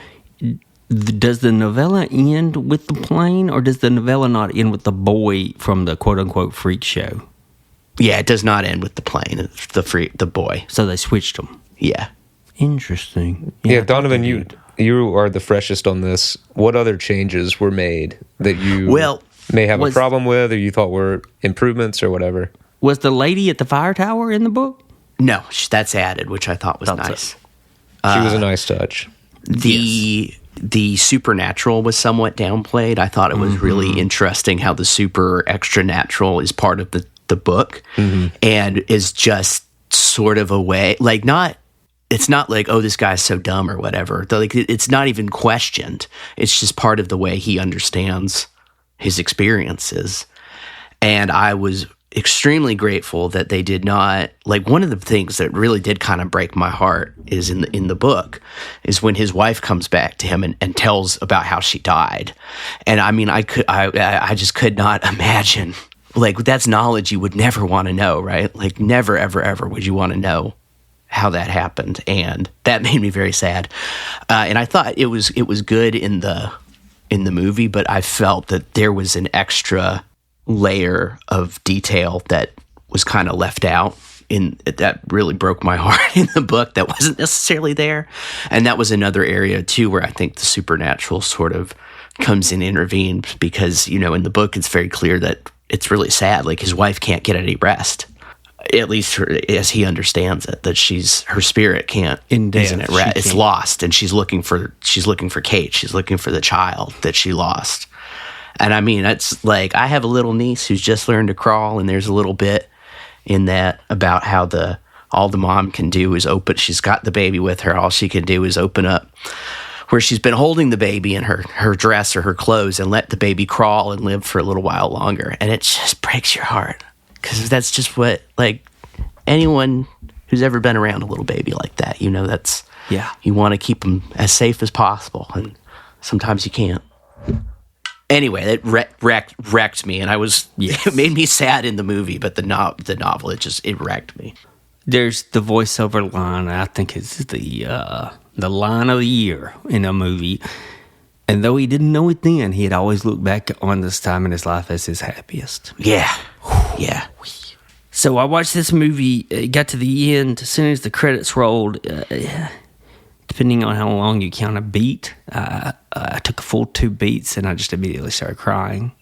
Does the novella end with the plane, or does the novella not end with the boy from the quote-unquote freak show? Yeah, it does not end with the plane. It's the boy. So they switched them. Yeah. Interesting. Yeah, Donovan, you are the freshest on this. What other changes were made that you may have a problem with, or you thought were improvements or whatever? Was the lady at the fire tower in the book? No, that's added, which I thought was nice. She was a nice touch. The supernatural was somewhat downplayed. I thought it was really interesting how the super extra natural is part of the book, and is just sort of a way, like it's not like, oh, this guy's so dumb or whatever. Like, it's not even questioned. It's just part of the way he understands his experiences. And I was extremely grateful that they did not, like, one of the things that really did kind of break my heart is in the book is when his wife comes back to him and tells about how she died. And I mean, I just could not imagine, like, that's knowledge you would never want to know, right? Like, never, ever, ever would you want to know how that happened. And that made me very sad. And I thought it was good in the movie, but I felt that there was an extra layer of detail that was kind of left out that really broke my heart in the book that wasn't necessarily there. And that was another area too where I think the supernatural sort of comes in and intervenes, because in the book it's very clear that it's really sad, like his wife can't get any rest, at least as he understands it, that her spirit can't, isn't it, rest, it's lost, and she's looking for Kate, she's looking for the child that she lost. And I mean, it's like, I have a little niece who's just learned to crawl, and there's a little bit in that about how all the mom can do is she's got the baby with her, all she can do is open up where she's been holding the baby in her dress or her clothes and let the baby crawl and live for a little while longer. And it just breaks your heart, because that's just what, like, anyone who's ever been around a little baby like that, that's, you want to keep them as safe as possible, and sometimes you can't. Anyway, it wrecked me, and it made me sad in the movie, but the novel, it wrecked me. There's the voiceover line, I think it's the line of the year in a movie. And though he didn't know it then, he had always looked back on this time in his life as his happiest. Yeah. Yeah. So I watched this movie, it got to the end, as soon as the credits rolled, depending on how long you count a beat, I took a full 2 beats and I just immediately started crying.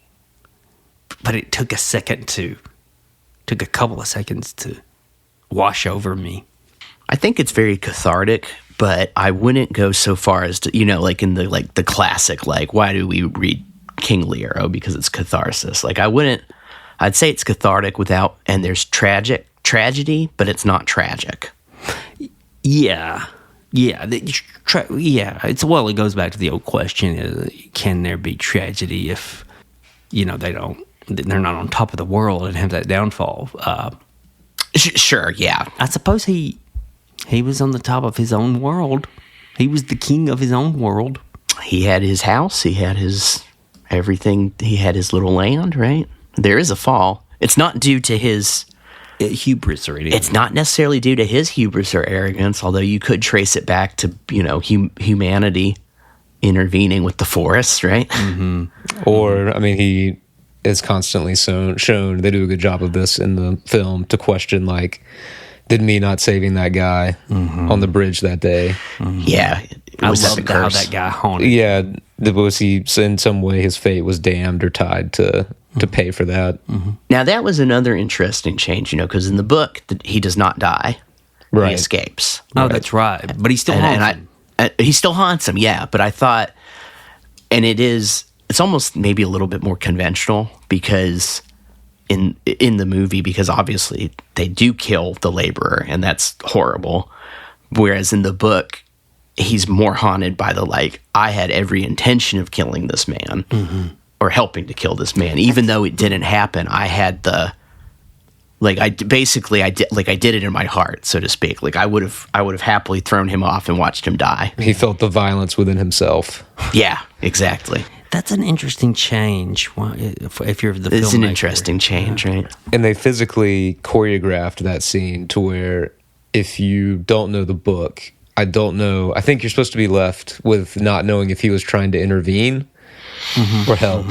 But it took a couple of seconds to wash over me. I think it's very cathartic, but I wouldn't go so far as to, like in the classic, like, why do we read King Lear? Because it's catharsis. Like, I'd say it's cathartic and there's tragedy, but it's not tragic. Yeah. It goes back to the old question: can there be tragedy if they're not on top of the world and have that downfall? Sure, yeah. I suppose he was on the top of his own world. He was the king of his own world. He had his house. He had his everything. He had his little land. Right. There is a fall. It's not due to his hubris or anything. It's not necessarily due to his hubris or arrogance, although you could trace it back to, humanity intervening with the forests, right? Or, I mean, he is constantly shown, they do a good job of this in the film, to question, like, did me not saving that guy on the bridge that day? Yeah. I love how that guy haunted. Yeah, was he, in some way, his fate was damned or tied to pay for that? Now, that was another interesting change, because in the book, he does not die. Right. He escapes. Oh, that's right. But he still haunts him. He still haunts him, yeah. But I thought, and it's almost maybe a little bit more conventional, because in the movie, because obviously they do kill the laborer, and that's horrible. Whereas in the book, he's more haunted by the, like, I had every intention of killing this man, or helping to kill this man, even though it didn't happen. I had the, like, I did it in my heart, so to speak. Like, I would have happily thrown him off and watched him die. He felt the violence within himself. Yeah, exactly. That's an interesting change. If you're the filmmaker. It's an interesting change, right? And they physically choreographed that scene to where, if you don't know the book, I think you're supposed to be left with not knowing if he was trying to intervene or help.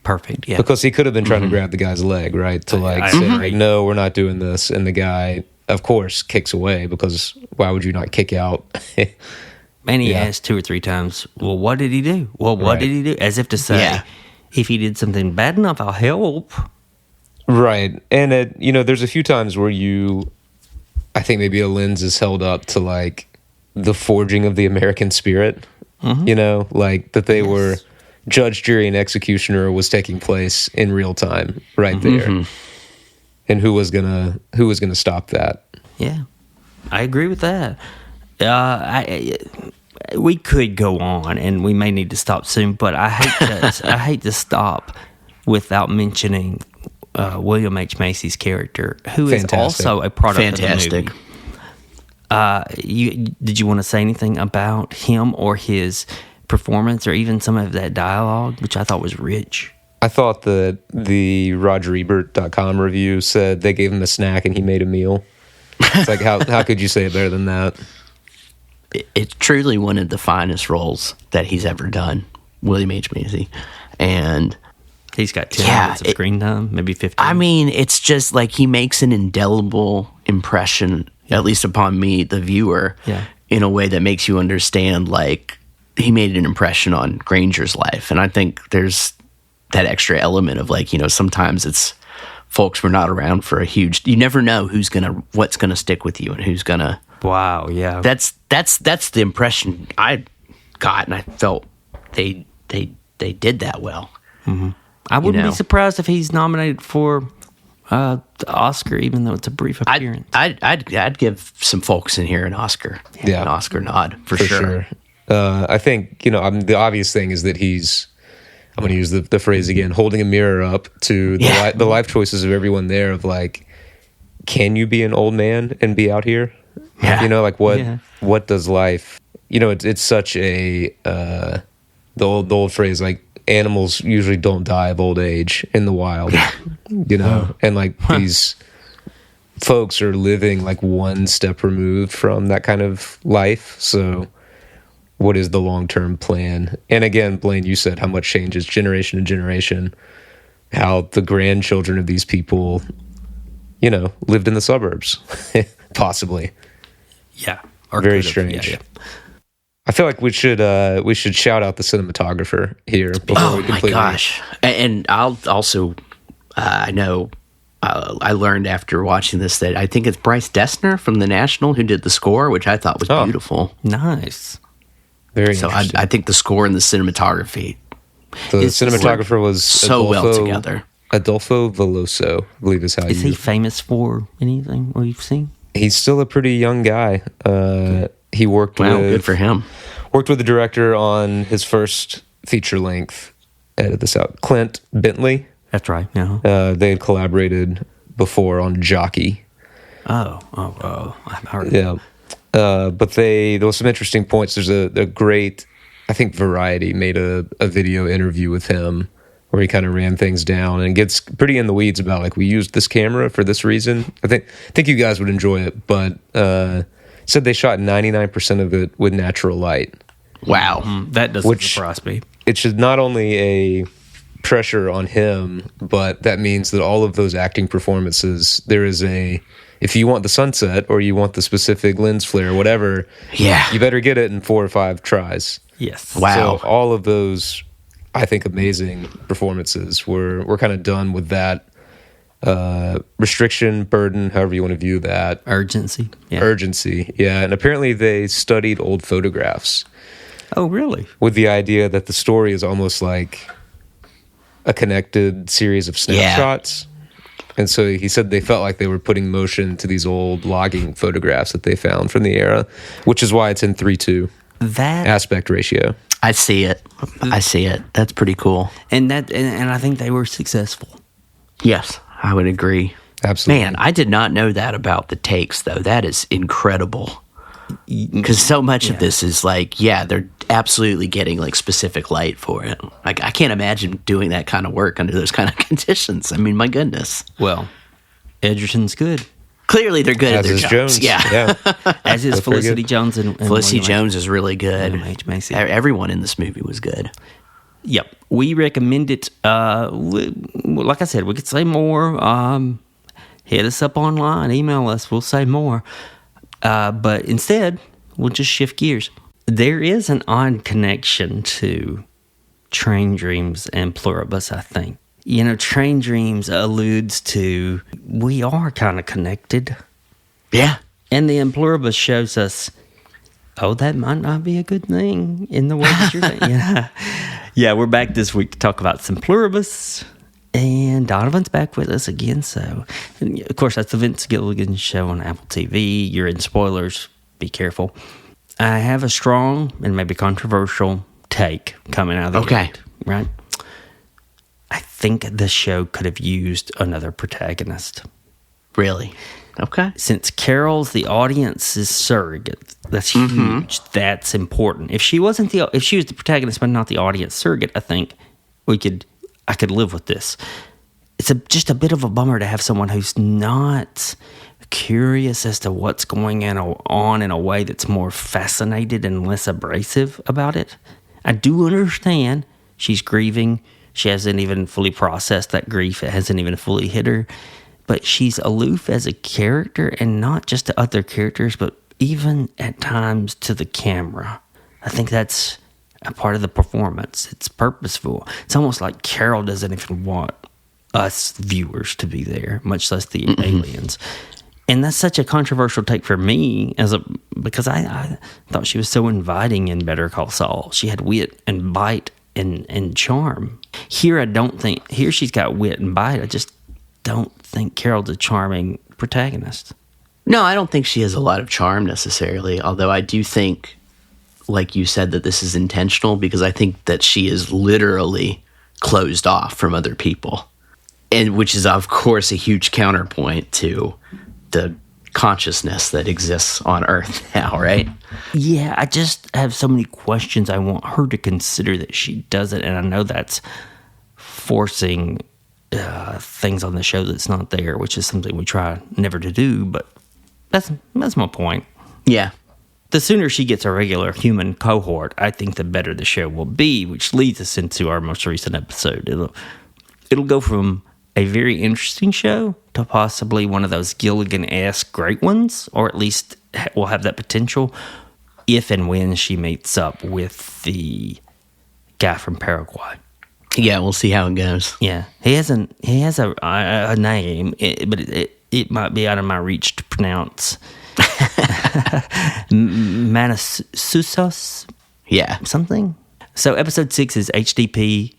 Perfect, yeah. Because he could have been trying to grab the guy's leg, right? To say, like, no, we're not doing this. And the guy, of course, kicks away, because why would you not kick out? And he asked 2 or 3 times, well, what did he do? Well, what did he do? As if to say, if he did something bad enough, I'll help. Right. And, there's a few times where I think maybe a lens is held up to, like, the forging of the American spirit, like that they were judge, jury, and executioner was taking place in real time right there. And who was gonna stop that? Yeah, I agree with that. We could go on, and we may need to stop soon, but I hate to stop without mentioning William H. Macy's character, who is also a product of the movie. Did you want to say anything about him or his performance, or even some of that dialogue, which I thought was rich? I thought that the RogerEbert.com review said they gave him a snack and he made a meal. It's like, how could you say it better than that? It's truly one of the finest roles that he's ever done, William H. Macy. And he's got 10 minutes of screen time, maybe 15. I mean, it's just like he makes an indelible impression, at least upon me, the viewer, in a way that makes you understand, like, he made an impression on Granger's life. And I think there's that extra element of, like, sometimes it's folks were not around for you never know what's gonna stick with you and who's gonna. Wow, yeah. That's the impression I got, and I felt they did that well. I wouldn't be surprised if he's nominated for the Oscar, even though it's a brief appearance. I'd give some folks in here an Oscar. Yeah. An Oscar nod for sure. I think, the obvious thing is that he's, I'm going to use the phrase again, holding a mirror up to the life choices of everyone there, of, like, can you be an old man and be out here? Yeah. Like, what does life, it's such a, the old phrase, like, animals usually don't die of old age in the wild, and, like, these folks are living, like, one step removed from that kind of life. So what is the long-term plan? And again, Blaine, you said how much changes generation to generation, how the grandchildren of these people, lived in the suburbs, possibly. Yeah. Very strange. Yeah. I feel like we should shout out the cinematographer here before we completely. Oh my gosh! And I'll also, I know, I learned after watching this that I think it's Bryce Dessner from The National who did the score, which I thought was beautiful. Nice. Very so interesting. I think the score and the cinematography. The cinematographer was so well together. Adolfo Veloso, I believe is how. Is he famous for anything we've seen? He's still a pretty young guy. He worked good for him. Worked with the director on his first feature length. Edit this out. Clint Bentley. That's right. Yeah. They had collaborated before on Jockey. Oh! I've heard. Yeah. But there was some interesting points. There's a great, I think Variety made a video interview with him where he kind of ran things down and gets pretty in the weeds about like, we used this camera for this reason. I think you guys would enjoy it, but said they shot 99% of it with natural light. Wow. That doesn't surprise me. It should not only a pressure on him, but that means that all of those acting performances, there is if you want the sunset or you want the specific lens flare, whatever, you better get it in 4 or 5 tries. Yes. Wow. So all of those, I think, amazing performances were kind of done with that restriction, burden, however you want to view that. Urgency. Yeah. Urgency, yeah. And apparently they studied old photographs. Oh, really? With the idea that the story is almost like a connected series of snapshots. And so he said they felt like they were putting motion to these old logging photographs that they found from the era, which is why it's in 3:2 aspect ratio. I see it. That's pretty cool. And I think they were successful. Yes, I would agree. Absolutely. Man, I did not know that about the takes, though. That is incredible. Because so much of this is like, they're absolutely getting like specific light for it. Like, I can't imagine doing that kind of work under those kind of conditions. I mean, my goodness. Well, Edgerton's good. Clearly, they're good at As their is jobs. Jones. Yeah. As is Felicity Jones and Felicity William Jones is really good. William H. Macy. Everyone in this movie was good. Yep. We recommend it. Like I said, we could say more. Hit us up online. Email us. We'll say more. But instead, we'll just shift gears. There is an odd connection to Train Dreams and Pluribus, I think. You know, Train Dreams alludes to we are kind of connected. Yeah. And then Pluribus shows us, that might not be a good thing in the way that you're thinking. Yeah, we're back this week to talk about some Pluribus. And Donovan's back with us again. So, of course, that's the Vince Gilligan show on Apple TV. You're in spoilers. Be careful. I have a strong and maybe controversial take coming out of the gate, right? I think the show could have used another protagonist. Really? Okay. Since Carol's the audience's surrogate, that's huge. That's important. If she was the protagonist but not the audience surrogate, I think I could live with this. It's just a bit of a bummer to have someone who's not curious as to what's going on in a way that's more fascinated and less abrasive about it. I do understand she's grieving. She hasn't even fully processed that grief. It hasn't even fully hit her. But she's aloof as a character, and not just to other characters, but even at times to the camera. I think that's a part of the performance. It's purposeful. It's almost like Carol doesn't even want us viewers to be there, much less the aliens. And that's such a controversial take for me because I thought she was so inviting in Better Call Saul. She had wit and bite and charm. Here she's got wit and bite. I just don't think Carol's a charming protagonist. No, I don't think she has a lot of charm necessarily, although I do think, like you said, that this is intentional because I think that she is literally closed off from other people, and which is, of course, a huge counterpoint to the consciousness that exists on Earth now, right? Yeah, I just have so many questions. I want her to consider that she does it, and I know that's forcing things on the show that's not there, which is something we try never to do, but that's my point. Yeah. The sooner she gets a regular human cohort, I think the better the show will be, which leads us into our most recent episode. It'll go from a very interesting show to possibly one of those Gilligan-esque great ones, or at least will have that potential if and when she meets up with the guy from Paraguay. Yeah, we'll see how it goes. Yeah, he has a name, but it might be out of my reach to pronounce. Manasusos? Yeah. Something? So episode 6 is HDP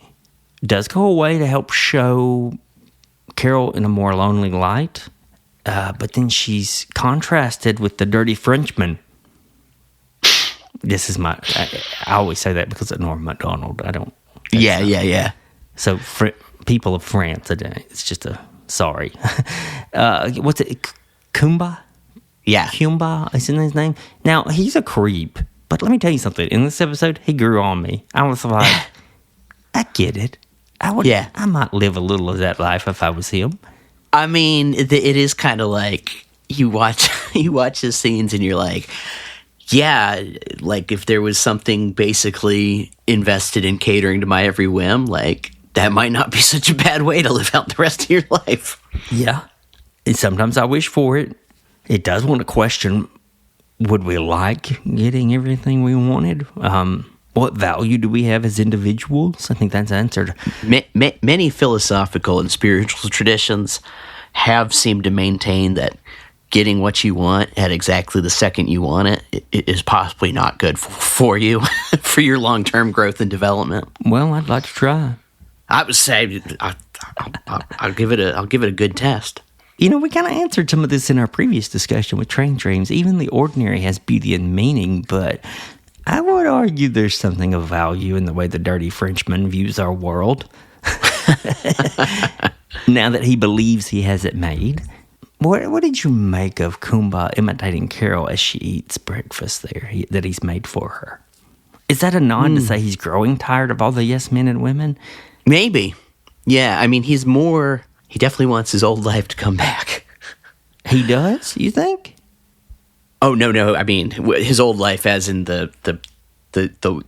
does go away to help show Carol in a more lonely light, but then she's contrasted with the dirty Frenchman. This is I always say that because of Norm MacDonald. I don't. Yeah. So people of France, it's just sorry. What's it? Kumba? Yeah. Kumba, isn't his name? Now, he's a creep, but let me tell you something. In this episode, he grew on me. I was like, I get it. I might live a little of that life if I was him. I mean, it is kind of like you watch the scenes and you're like, yeah, like if there was something basically invested in catering to my every whim, like that might not be such a bad way to live out the rest of your life. Yeah. And sometimes I wish for it. It does want to question, would we like getting everything we wanted? What value do we have as individuals? I think that's answered. Many philosophical and spiritual traditions have seemed to maintain that getting what you want at exactly the second you want it is possibly not good for you, for your long-term growth and development. Well, I'd like to try. I would say I'll give it a good test. You know, we kind of answered some of this in our previous discussion with train dreams. Even the ordinary has beauty and meaning, but I would argue there's something of value in the way the dirty Frenchman views our world. Now that he believes he has it made. What did you make of Kumba imitating Carol as she eats breakfast there that he's made for her? Is that a nod to say he's growing tired of all the yes men and women? Maybe. Yeah, I mean, he definitely wants his old life to come back. He does, you think? Oh, no. I mean, his old life as in the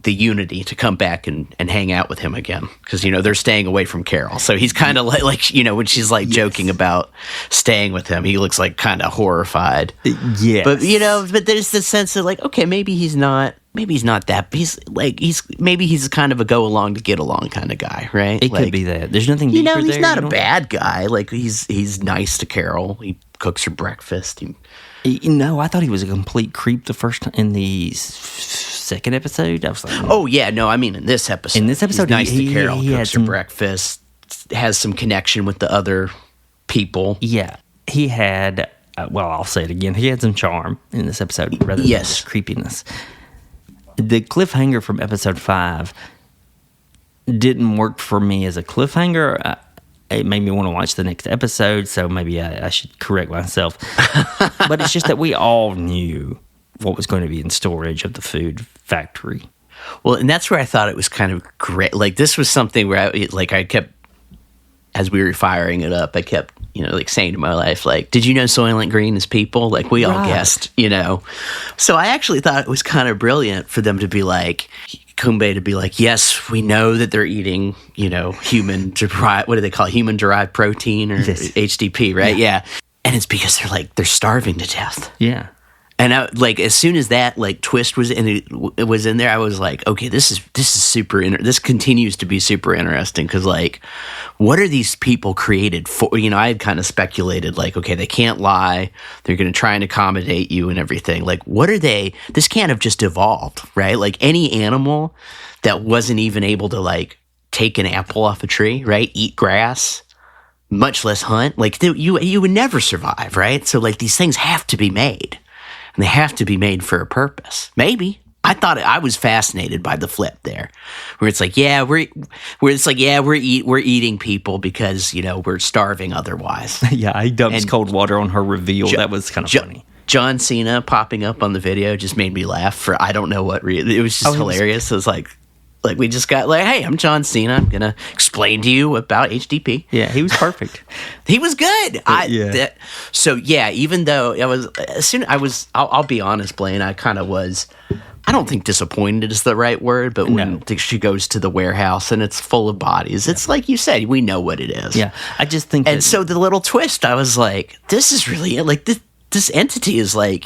unity to come back and hang out with him again. Because, they're staying away from Carol. So he's kind of like, when she's like joking about staying with him, he looks like kind of horrified. Yeah. But, but there's this sense of like, okay, maybe he's not that. Maybe he's kind of a go along to get along kind of guy, right? It could be that. There's nothing deeper there. He's not a bad guy. Like he's nice to Carol. He cooks her breakfast. I thought he was a complete creep in the second episode. I was like, oh yeah, no, I mean in this episode. He's nice to Carol. He cooks her breakfast. Has some connection with the other people. Yeah, he had. I'll say it again. He had some charm in this episode rather than just creepiness. The cliffhanger from episode 5 didn't work for me as a cliffhanger. It made me want to watch the next episode, so maybe I should correct myself. But it's just that we all knew what was going to be in storage of the food factory. Well, and that's where I thought it was kind of great. Like, this was something where I kept, as we were firing it up, I kept, saying to my wife, like, did you know Soylent Green is people? Like, we all guessed, So I actually thought it was kind of brilliant for them to be like, Kumbe to be like, yes, we know that they're eating, human-derived, what do they call it? Human-derived protein or HDP, right? Yeah. And it's because they're starving to death. Yeah. And as soon as that twist was in there, I was like, okay, this is super. This continues to be super interesting because what are these people created for? I had kind of speculated okay, they can't lie. They're going to try and accommodate you and everything. What are they? This can't have just evolved, right? Any animal that wasn't even able to take an apple off a tree, right? Eat grass, much less hunt. You would never survive, right? So these things have to be made. And they have to be made for a purpose. Maybe. I was fascinated by the flip there, where it's we're eating people because we're starving otherwise. Yeah, he dumps cold water on her reveal. That was kind of funny. John Cena popping up on the video just made me laugh for I don't know what reason. It was just hilarious. It was like we just got hey, I'm John Cena. I'm gonna explain to you about HDP. Yeah, he was perfect. He was good. Even though I'll be honest, Blaine. I kind of was. I don't think disappointed is the right word, but when she goes to the warehouse and it's full of bodies, it's like you said, we know what it is. Yeah, I just think. And so the little twist, I was like, this is really this entity is the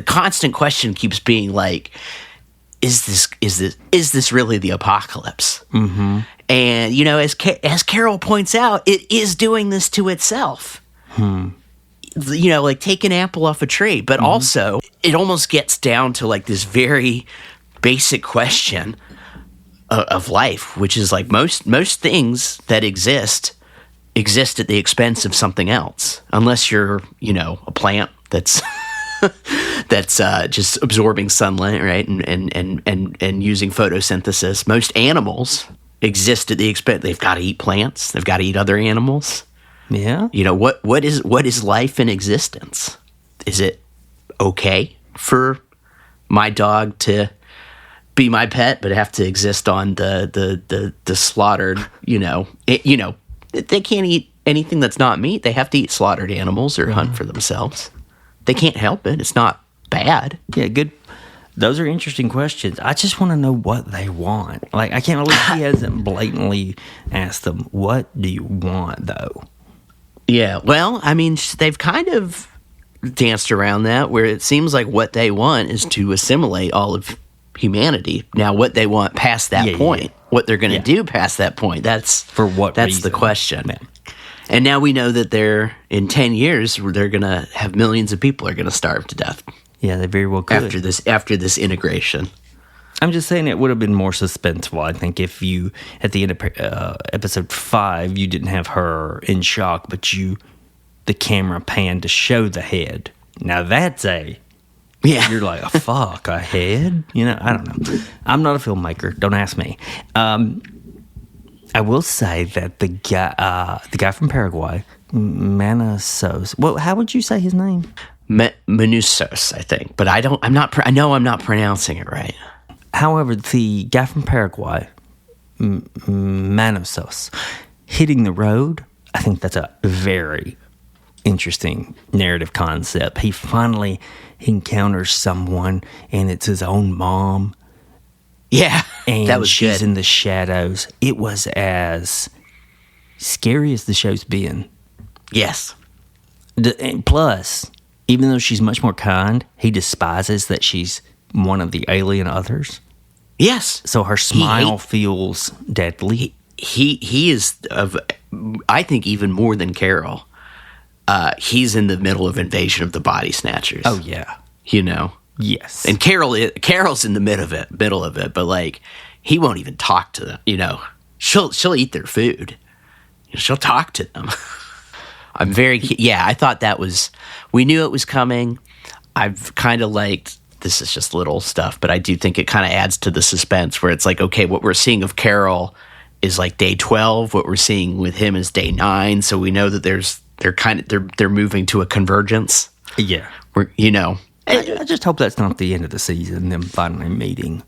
constant question keeps being is this really the apocalypse? Mm-hmm. And as Carol points out, it is doing this to itself. Take an apple off a tree, but also it almost gets down to this very basic question of life, which is most things that exist at the expense of something else, unless you're a plant that's that's just absorbing sunlight, right, and using photosynthesis. Most animals exist at the expense. They've got to eat plants. They've got to eat other animals. Yeah. What is life in existence? Is it okay for my dog to be my pet, but have to exist on the slaughtered, they can't eat anything that's not meat. They have to eat slaughtered animals or hunt for themselves. They can't help it. It's not bad. Yeah, good. Those are interesting questions. I just want to know what they want. Like, I can't believe he hasn't blatantly asked them, what do you want, though? Yeah, well, I mean, they've kind of danced around that, where it seems like what they want is to assimilate all of humanity. Now, what they want past that point, what they're going to do past that point, that's for what that's reason? The question. Man. And now we know that in 10 years, they're going to have millions of people are going to starve to death. Yeah, they very well could. After this integration. I'm just saying it would have been more suspenseful, I think, if you, at the end of episode 5, you didn't have her in shock, but the camera panned to show the head. Now that's you're like, oh, fuck, a head? I don't know. I'm not a filmmaker. Don't ask me. I will say that the guy from Paraguay, Manasos. Well, how would you say his name? Menusos, I think, but I know I'm not pronouncing it right. However, the guy from Paraguay, Manosos, hitting the road, I think that's a very interesting narrative concept. He finally encounters someone, and it's his own mom. Yeah, and that was she's good. In the shadows. It was as scary as the show's been. Yes. And plus, even though she's much more kind, he despises that she's one of the alien others. Yes. So her smile feels deadly. He is, I think, even more than Carol. He's in the middle of Invasion of the Body Snatchers. Oh, yeah. Yes. And Carol's in the middle of it, but like, he won't even talk to them. She'll eat their food. She'll talk to them. I thought that was, we knew it was coming. I've kind of liked, this is just little stuff, but I do think it kind of adds to the suspense where it's like, okay, what we're seeing of Carol is like day 12. What we're seeing with him is day 9. So we know that they're moving to a convergence. Yeah. I just hope that's not the end of the season, them finally meeting.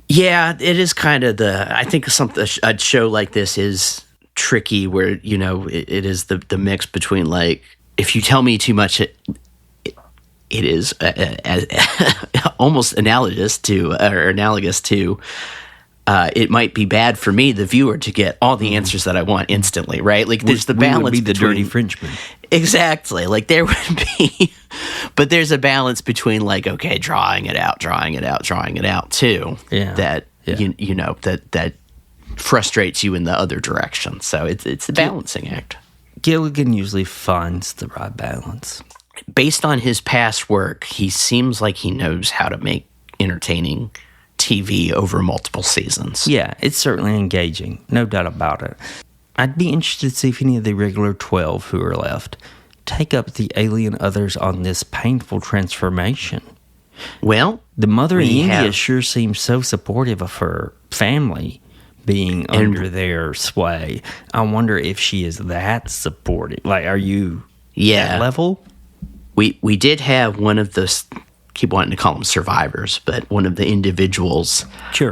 Yeah, it is kind of I think a show like this is tricky where, it is the mix between like, if you tell me too much, it is almost analogous to it might be bad for me, the viewer, to get all the answers that I want instantly, right? Like there's the balance would be the between, dirty Frenchman. Exactly. Like there would be, but there's a balance between like, okay, drawing it out too. Yeah. That that frustrates you in the other direction. So it's a balancing act. Gilligan usually finds the right balance. Based on his past work, he seems like he knows how to make entertaining TV over multiple seasons. Yeah, it's certainly engaging. No doubt about it. I'd be interested to see if any of the regular 12 who are left take up the alien others on this painful transformation. Well, the mother in India sure seems so supportive of her family being under their sway. I wonder if she is that supportive. Like, are you that level? We did have one of the, keep wanting to call them survivors, but one of the individuals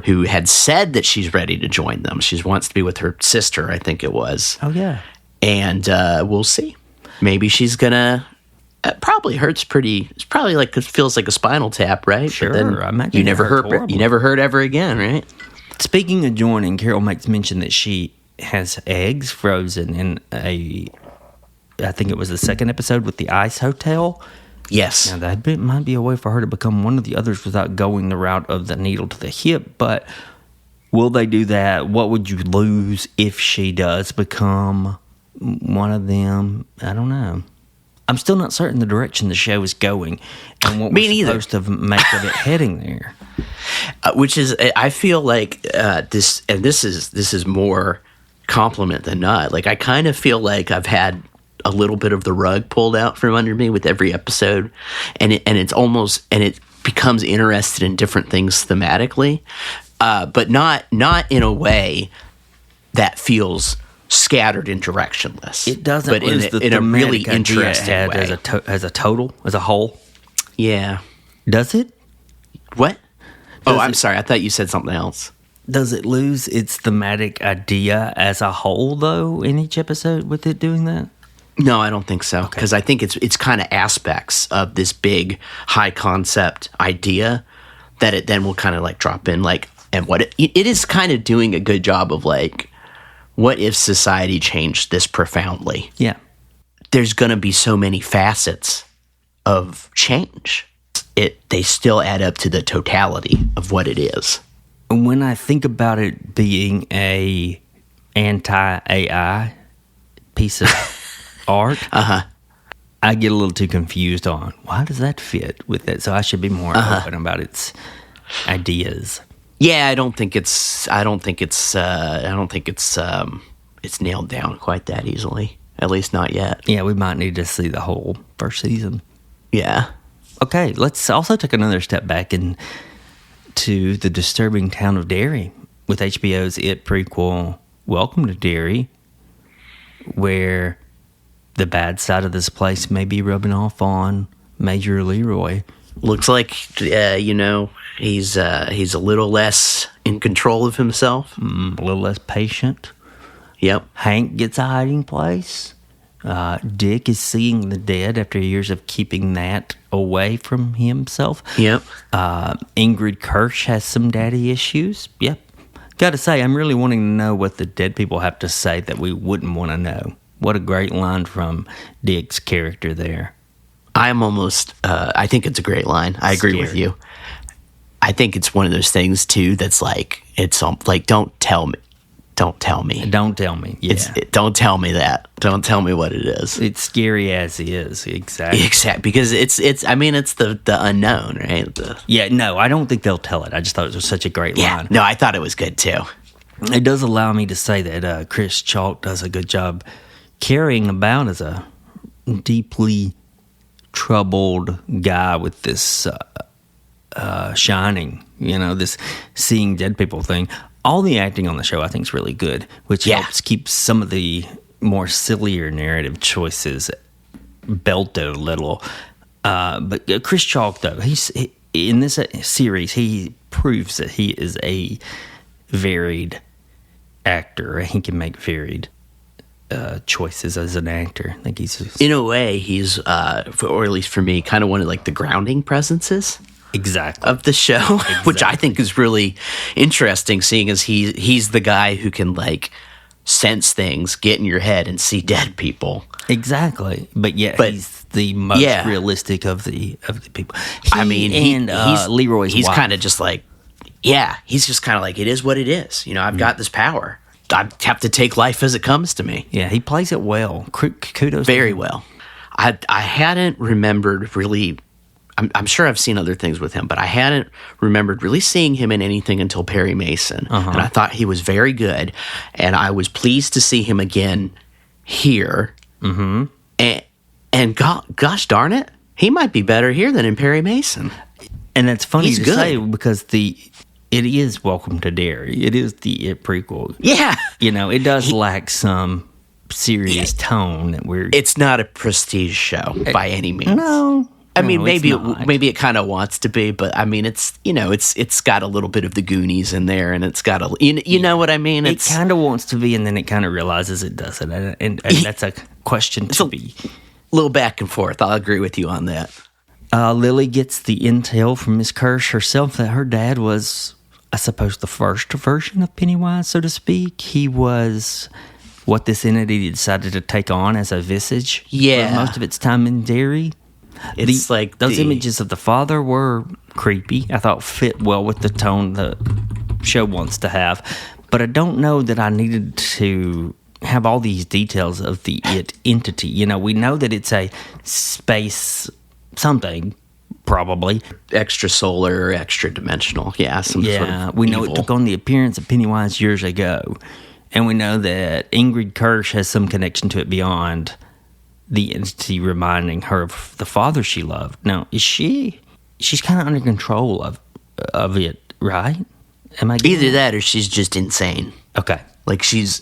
who had said that she's ready to join them. She wants to be with her sister, I think it was. Oh, yeah. And we'll see. Maybe she's going to, it probably hurts pretty, it's probably like, it feels like a spinal tap, right? Sure, but then I imagine you never hurt ever again, right? Speaking of joining, Carol makes mention that she has eggs frozen in I think it was the second episode with the ice hotel. Yes. Now, that might be a way for her to become one of the others without going the route of the needle to the hip, but will they do that? What would you lose if she does become one of them? I don't know. I'm still not certain the direction the show is going and what we're supposed to make of it heading there. Which is, I feel like this is more compliment than not. Like, I kind of feel like I've had a little bit of the rug pulled out from under me with every episode, and it becomes interested in different things thematically, but not in a way that feels scattered and directionless. It doesn't, but in a really interesting way. As a total, as a whole. Yeah. Does it? What? I'm sorry. I thought you said something else. Does it lose its thematic idea as a whole, though, in each episode with it doing that? No, I don't think so. Because I think it's kind of aspects of this big, high concept idea that it then will kind of like drop in. Like, and what it is kind of doing a good job of like, what if society changed this profoundly? Yeah. There's going to be so many facets of change. They still add up to the totality of what it is. When I think about it being a anti-AI piece of art, I get a little too confused on why does that fit with it. So I should be more open about its ideas. Yeah, I don't think it's nailed down quite that easily. At least not yet. Yeah, we might need to see the whole first season. Yeah. Okay, let's also take another step back into the disturbing town of Derry with HBO's It prequel, Welcome to Derry, where the bad side of this place may be rubbing off on Major Leroy. Looks like, he's a little less in control of himself. A little less patient. Yep. Hank gets a hiding place. Dick is seeing the dead after years of keeping that away from himself. Yep. Ingrid Kirsch has some daddy issues. Yep. Got to say, I'm really wanting to know what the dead people have to say that we wouldn't want to know. What a great line from Dick's character there. I'm almost, I think it's a great line. I agree with you. I think it's one of those things, too, that's like, it's like, don't tell me. Don't tell me. Don't tell me. Yeah. Don't tell me that. Don't tell me what it is. It's scary as is. Exactly. Because it's the unknown, right? Yeah, no, I don't think they'll tell it. I just thought it was such a great line. No, I thought it was good too. It does allow me to say that Chris Chalk does a good job carrying about as a deeply troubled guy with this shining, this seeing dead people thing. All the acting on the show, I think, is really good, which helps keep some of the more sillier narrative choices belted a little. But Chris Chalk, though, in this series, he proves that he is a varied actor. He can make varied choices as an actor. I think he's in a way, he's, or at least for me, kind of one of like the grounding presences. Exactly. Of the show, which I think is really interesting, seeing as he's the guy who can like sense things, get in your head, and see dead people. Exactly, but he's the most realistic of the people. Leroy's he's wife. Kind of just like, he's just kind of like, it is what it is. I've got this power. I have to take life as it comes to me. Yeah, he plays it well. Kudos. Very well. I hadn't remembered really. I'm sure I've seen other things with him, but I hadn't remembered really seeing him in anything until Perry Mason. And I thought he was very good, and I was pleased to see him again here. Mm-hmm. And gosh darn it, he might be better here than in Perry Mason. And that's funny to say because it is Welcome to Derry. It is the It prequel. Yeah. It does lack some serious tone that It's not a prestige show by any means. No. I mean, maybe it kind of wants to be, but I mean, it's got a little bit of the Goonies in there, and it's got you know what I mean. It kind of wants to be, and then it kind of realizes it doesn't, and that's a question to be. A little back and forth. I'll agree with you on that. Lily gets the intel from Miss Kirsch herself that her dad was, I suppose, the first version of Pennywise, so to speak. He was what this entity decided to take on as a visage. For most of its time in Derry. It's like those images of the father were creepy. I thought fit well with the tone the show wants to have, but I don't know that I needed to have all these details of the It entity. We know that it's a space something, probably extra solar, extra dimensional. Sort of we know evil. It took on the appearance of Pennywise years ago, and we know that Ingrid Kirsch has some connection to it beyond the entity reminding her of the father she loved. Now, she's kind of under control of it, right? Am I either that or she's just insane? Okay. Like she's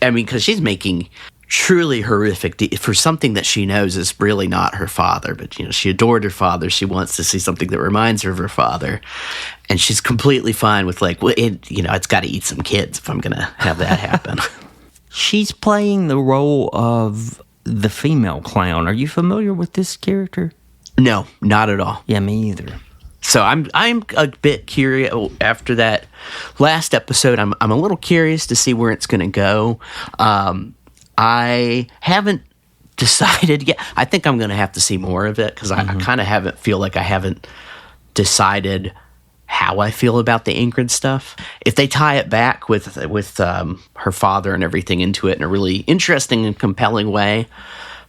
I mean, because she's making truly horrific for something that she knows is really not her father. But, she adored her father. She wants to see something that reminds her of her father. And she's completely fine with it's got to eat some kids if I'm going to have that happen. She's playing the role of the female clown. Are you familiar with this character? No, not at all. Yeah, me either. So I'm a bit curious after that last episode. I'm a little curious to see where it's going to go. I haven't decided yet. I think I'm going to have to see more of it because I kind of haven't decided how I feel about the Ingrid stuff. If they tie it back with her father and everything into it in a really interesting and compelling way,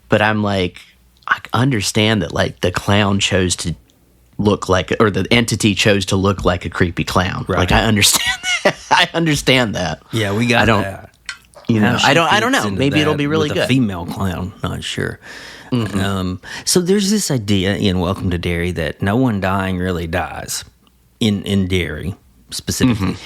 but I'm like, I understand that the clown chose to look like, or the entity chose to look like a creepy clown. Right. I understand that. I understand that. Yeah, we got that. I don't know. Maybe it'll be really good. A female clown, not sure. So there's this idea in Welcome to Derry that no one dying really dies in Derry specifically.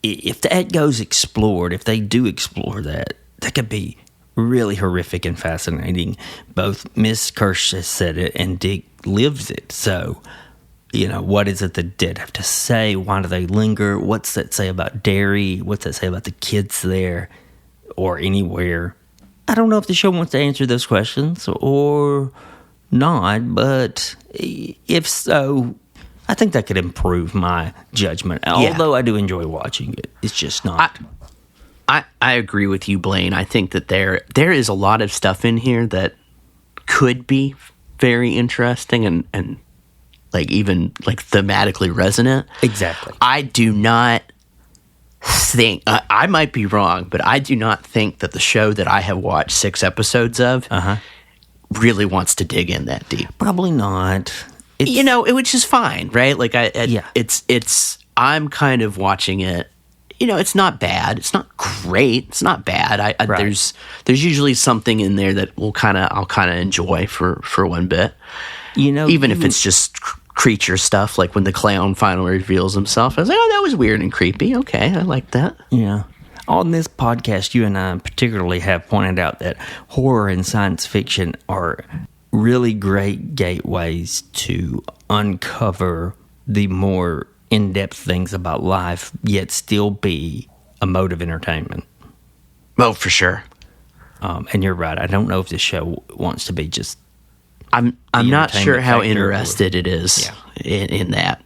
If that goes explored, if they do explore that could be really horrific and fascinating. Both Miss Kirsch has said it and Dick lives it. So, what is it the dead have to say? Why do they linger? What's that say about Derry? What's that say about the kids there or anywhere? I don't know if the show wants to answer those questions or not, but if so, I think that could improve my judgment. Although I do enjoy watching it. It's just not... I agree with you, Blaine. I think that there is a lot of stuff in here that could be very interesting and even thematically resonant. Exactly. I do not think I might be wrong, but I do not think that the show that I have watched 6 episodes of really wants to dig in that deep. Probably not. Which is fine, right? It's I'm kind of watching it. It's not bad. It's not great. It's not bad. Right. There's usually something in there that I'll kind of enjoy for one bit. Even if it's just creature stuff, like when the clown finally reveals himself, I was like, oh, that was weird and creepy. Okay, I like that. Yeah. On this podcast, you and I particularly have pointed out that horror and science fiction are really great gateways to uncover the more in-depth things about life, yet still be a mode of entertainment. Oh, for sure. And you're right. I don't know if this show wants to be just... I'm not sure how interested it is in that.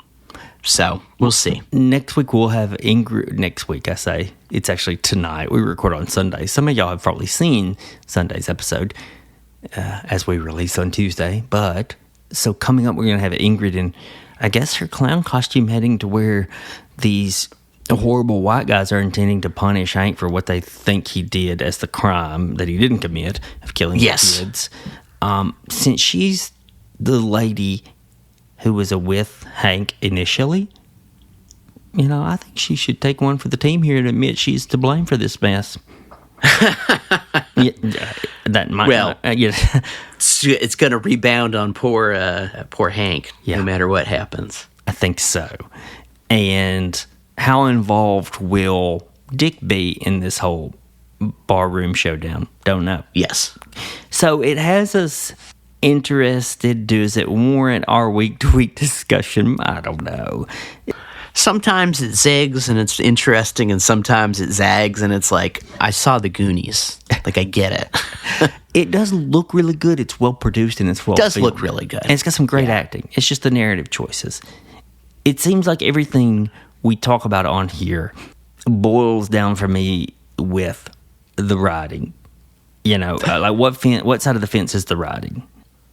So, we'll see. Next week, we'll have Ingrid... Next week, I say. It's actually tonight. We record on Sunday. Some of y'all have probably seen Sunday's episode as we release on Tuesday. But, so coming up, we're going to have Ingrid and... I guess her clown costume heading to where these horrible white guys are intending to punish Hank for what they think he did as the crime that he didn't commit of killing the kids. Since she's the lady who was with Hank initially, I think she should take one for the team here and admit she's to blame for this mess. That might it's going to rebound on poor Hank, no matter what happens. I think so. And how involved will Dick be in this whole barroom showdown? Don't know. Yes. So it has us interested. Does it warrant our week-to-week discussion? I don't know. Sometimes it zigs and it's interesting, and sometimes it zags and it's like, I saw the Goonies. I get it. It does look really good. It's well produced and it's well filmed. It does look really good. And it's got some great acting. It's just the narrative choices. It seems like everything we talk about on here boils down for me with the writing. What side of the fence is the writing?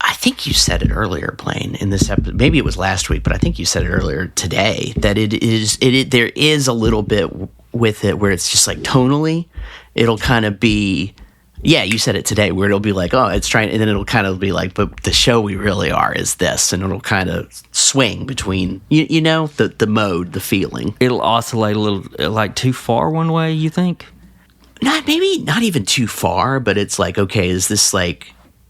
I think you said it earlier, Blaine, in this episode. Maybe it was last week, but I think you said it earlier today that there is a little bit with it where it's just tonally, it'll kind of be, you said it today, where it'll be like, oh, it's trying, and then it'll kind of be like, but the show we really are is this, and it'll kind of swing between, the mode, the feeling. It'll oscillate a little, too far one way, you think? Maybe not even too far, but it's like, okay, is this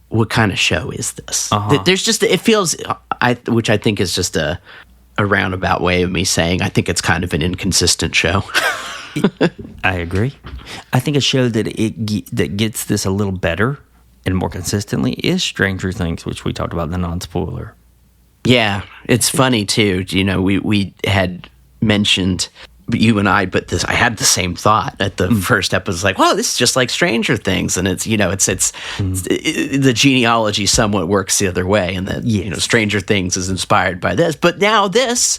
what kind of show is this? There's just, it feels, which I think is just a roundabout way of me saying I think it's kind of an inconsistent show. I agree. I think a show that that gets this a little better and more consistently is Stranger Things, which we talked about in the non-spoiler. Yeah, it's funny too. You know, we had mentioned, you and I, but I had the same thought at the first episode. Like, wow, this is just like Stranger Things, and it's the genealogy somewhat works the other way, and that Stranger Things is inspired by this, but now this,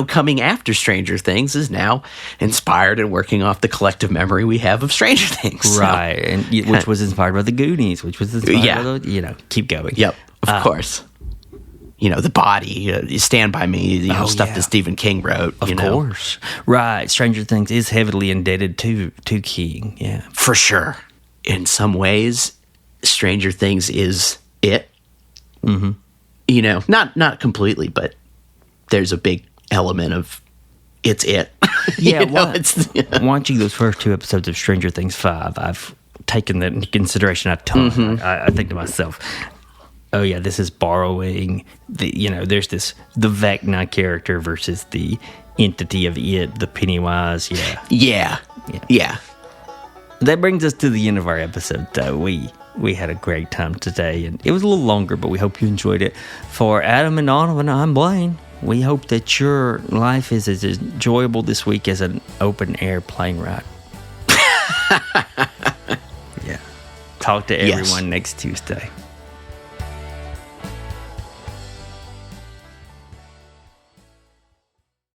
coming after Stranger Things, is now inspired and working off the collective memory we have of Stranger Things, right? And which was inspired by the Goonies, which was inspired by the, keep going. Yep, of course. The Body, you Stand By Me, stuff that Stephen King wrote. Of course. Right. Stranger Things is heavily indebted to King. Yeah. For sure. In some ways, Stranger Things is it. Mm-hmm. Not completely, but there's a big element of it's it. Yeah. Watching those first 2 episodes of Stranger Things 5, I've taken that into consideration a ton. Mm-hmm. I think to myself, oh yeah, this is borrowing there's the Vecna character versus the entity of it, the Pennywise. Yeah. That brings us to the end of our episode. We had a great time today, and it was a little longer, but we hope you enjoyed it. For Adam and Donovan, I'm Blaine. We hope that your life is as enjoyable this week as an open air plane ride. Yeah. Talk to everyone next Tuesday.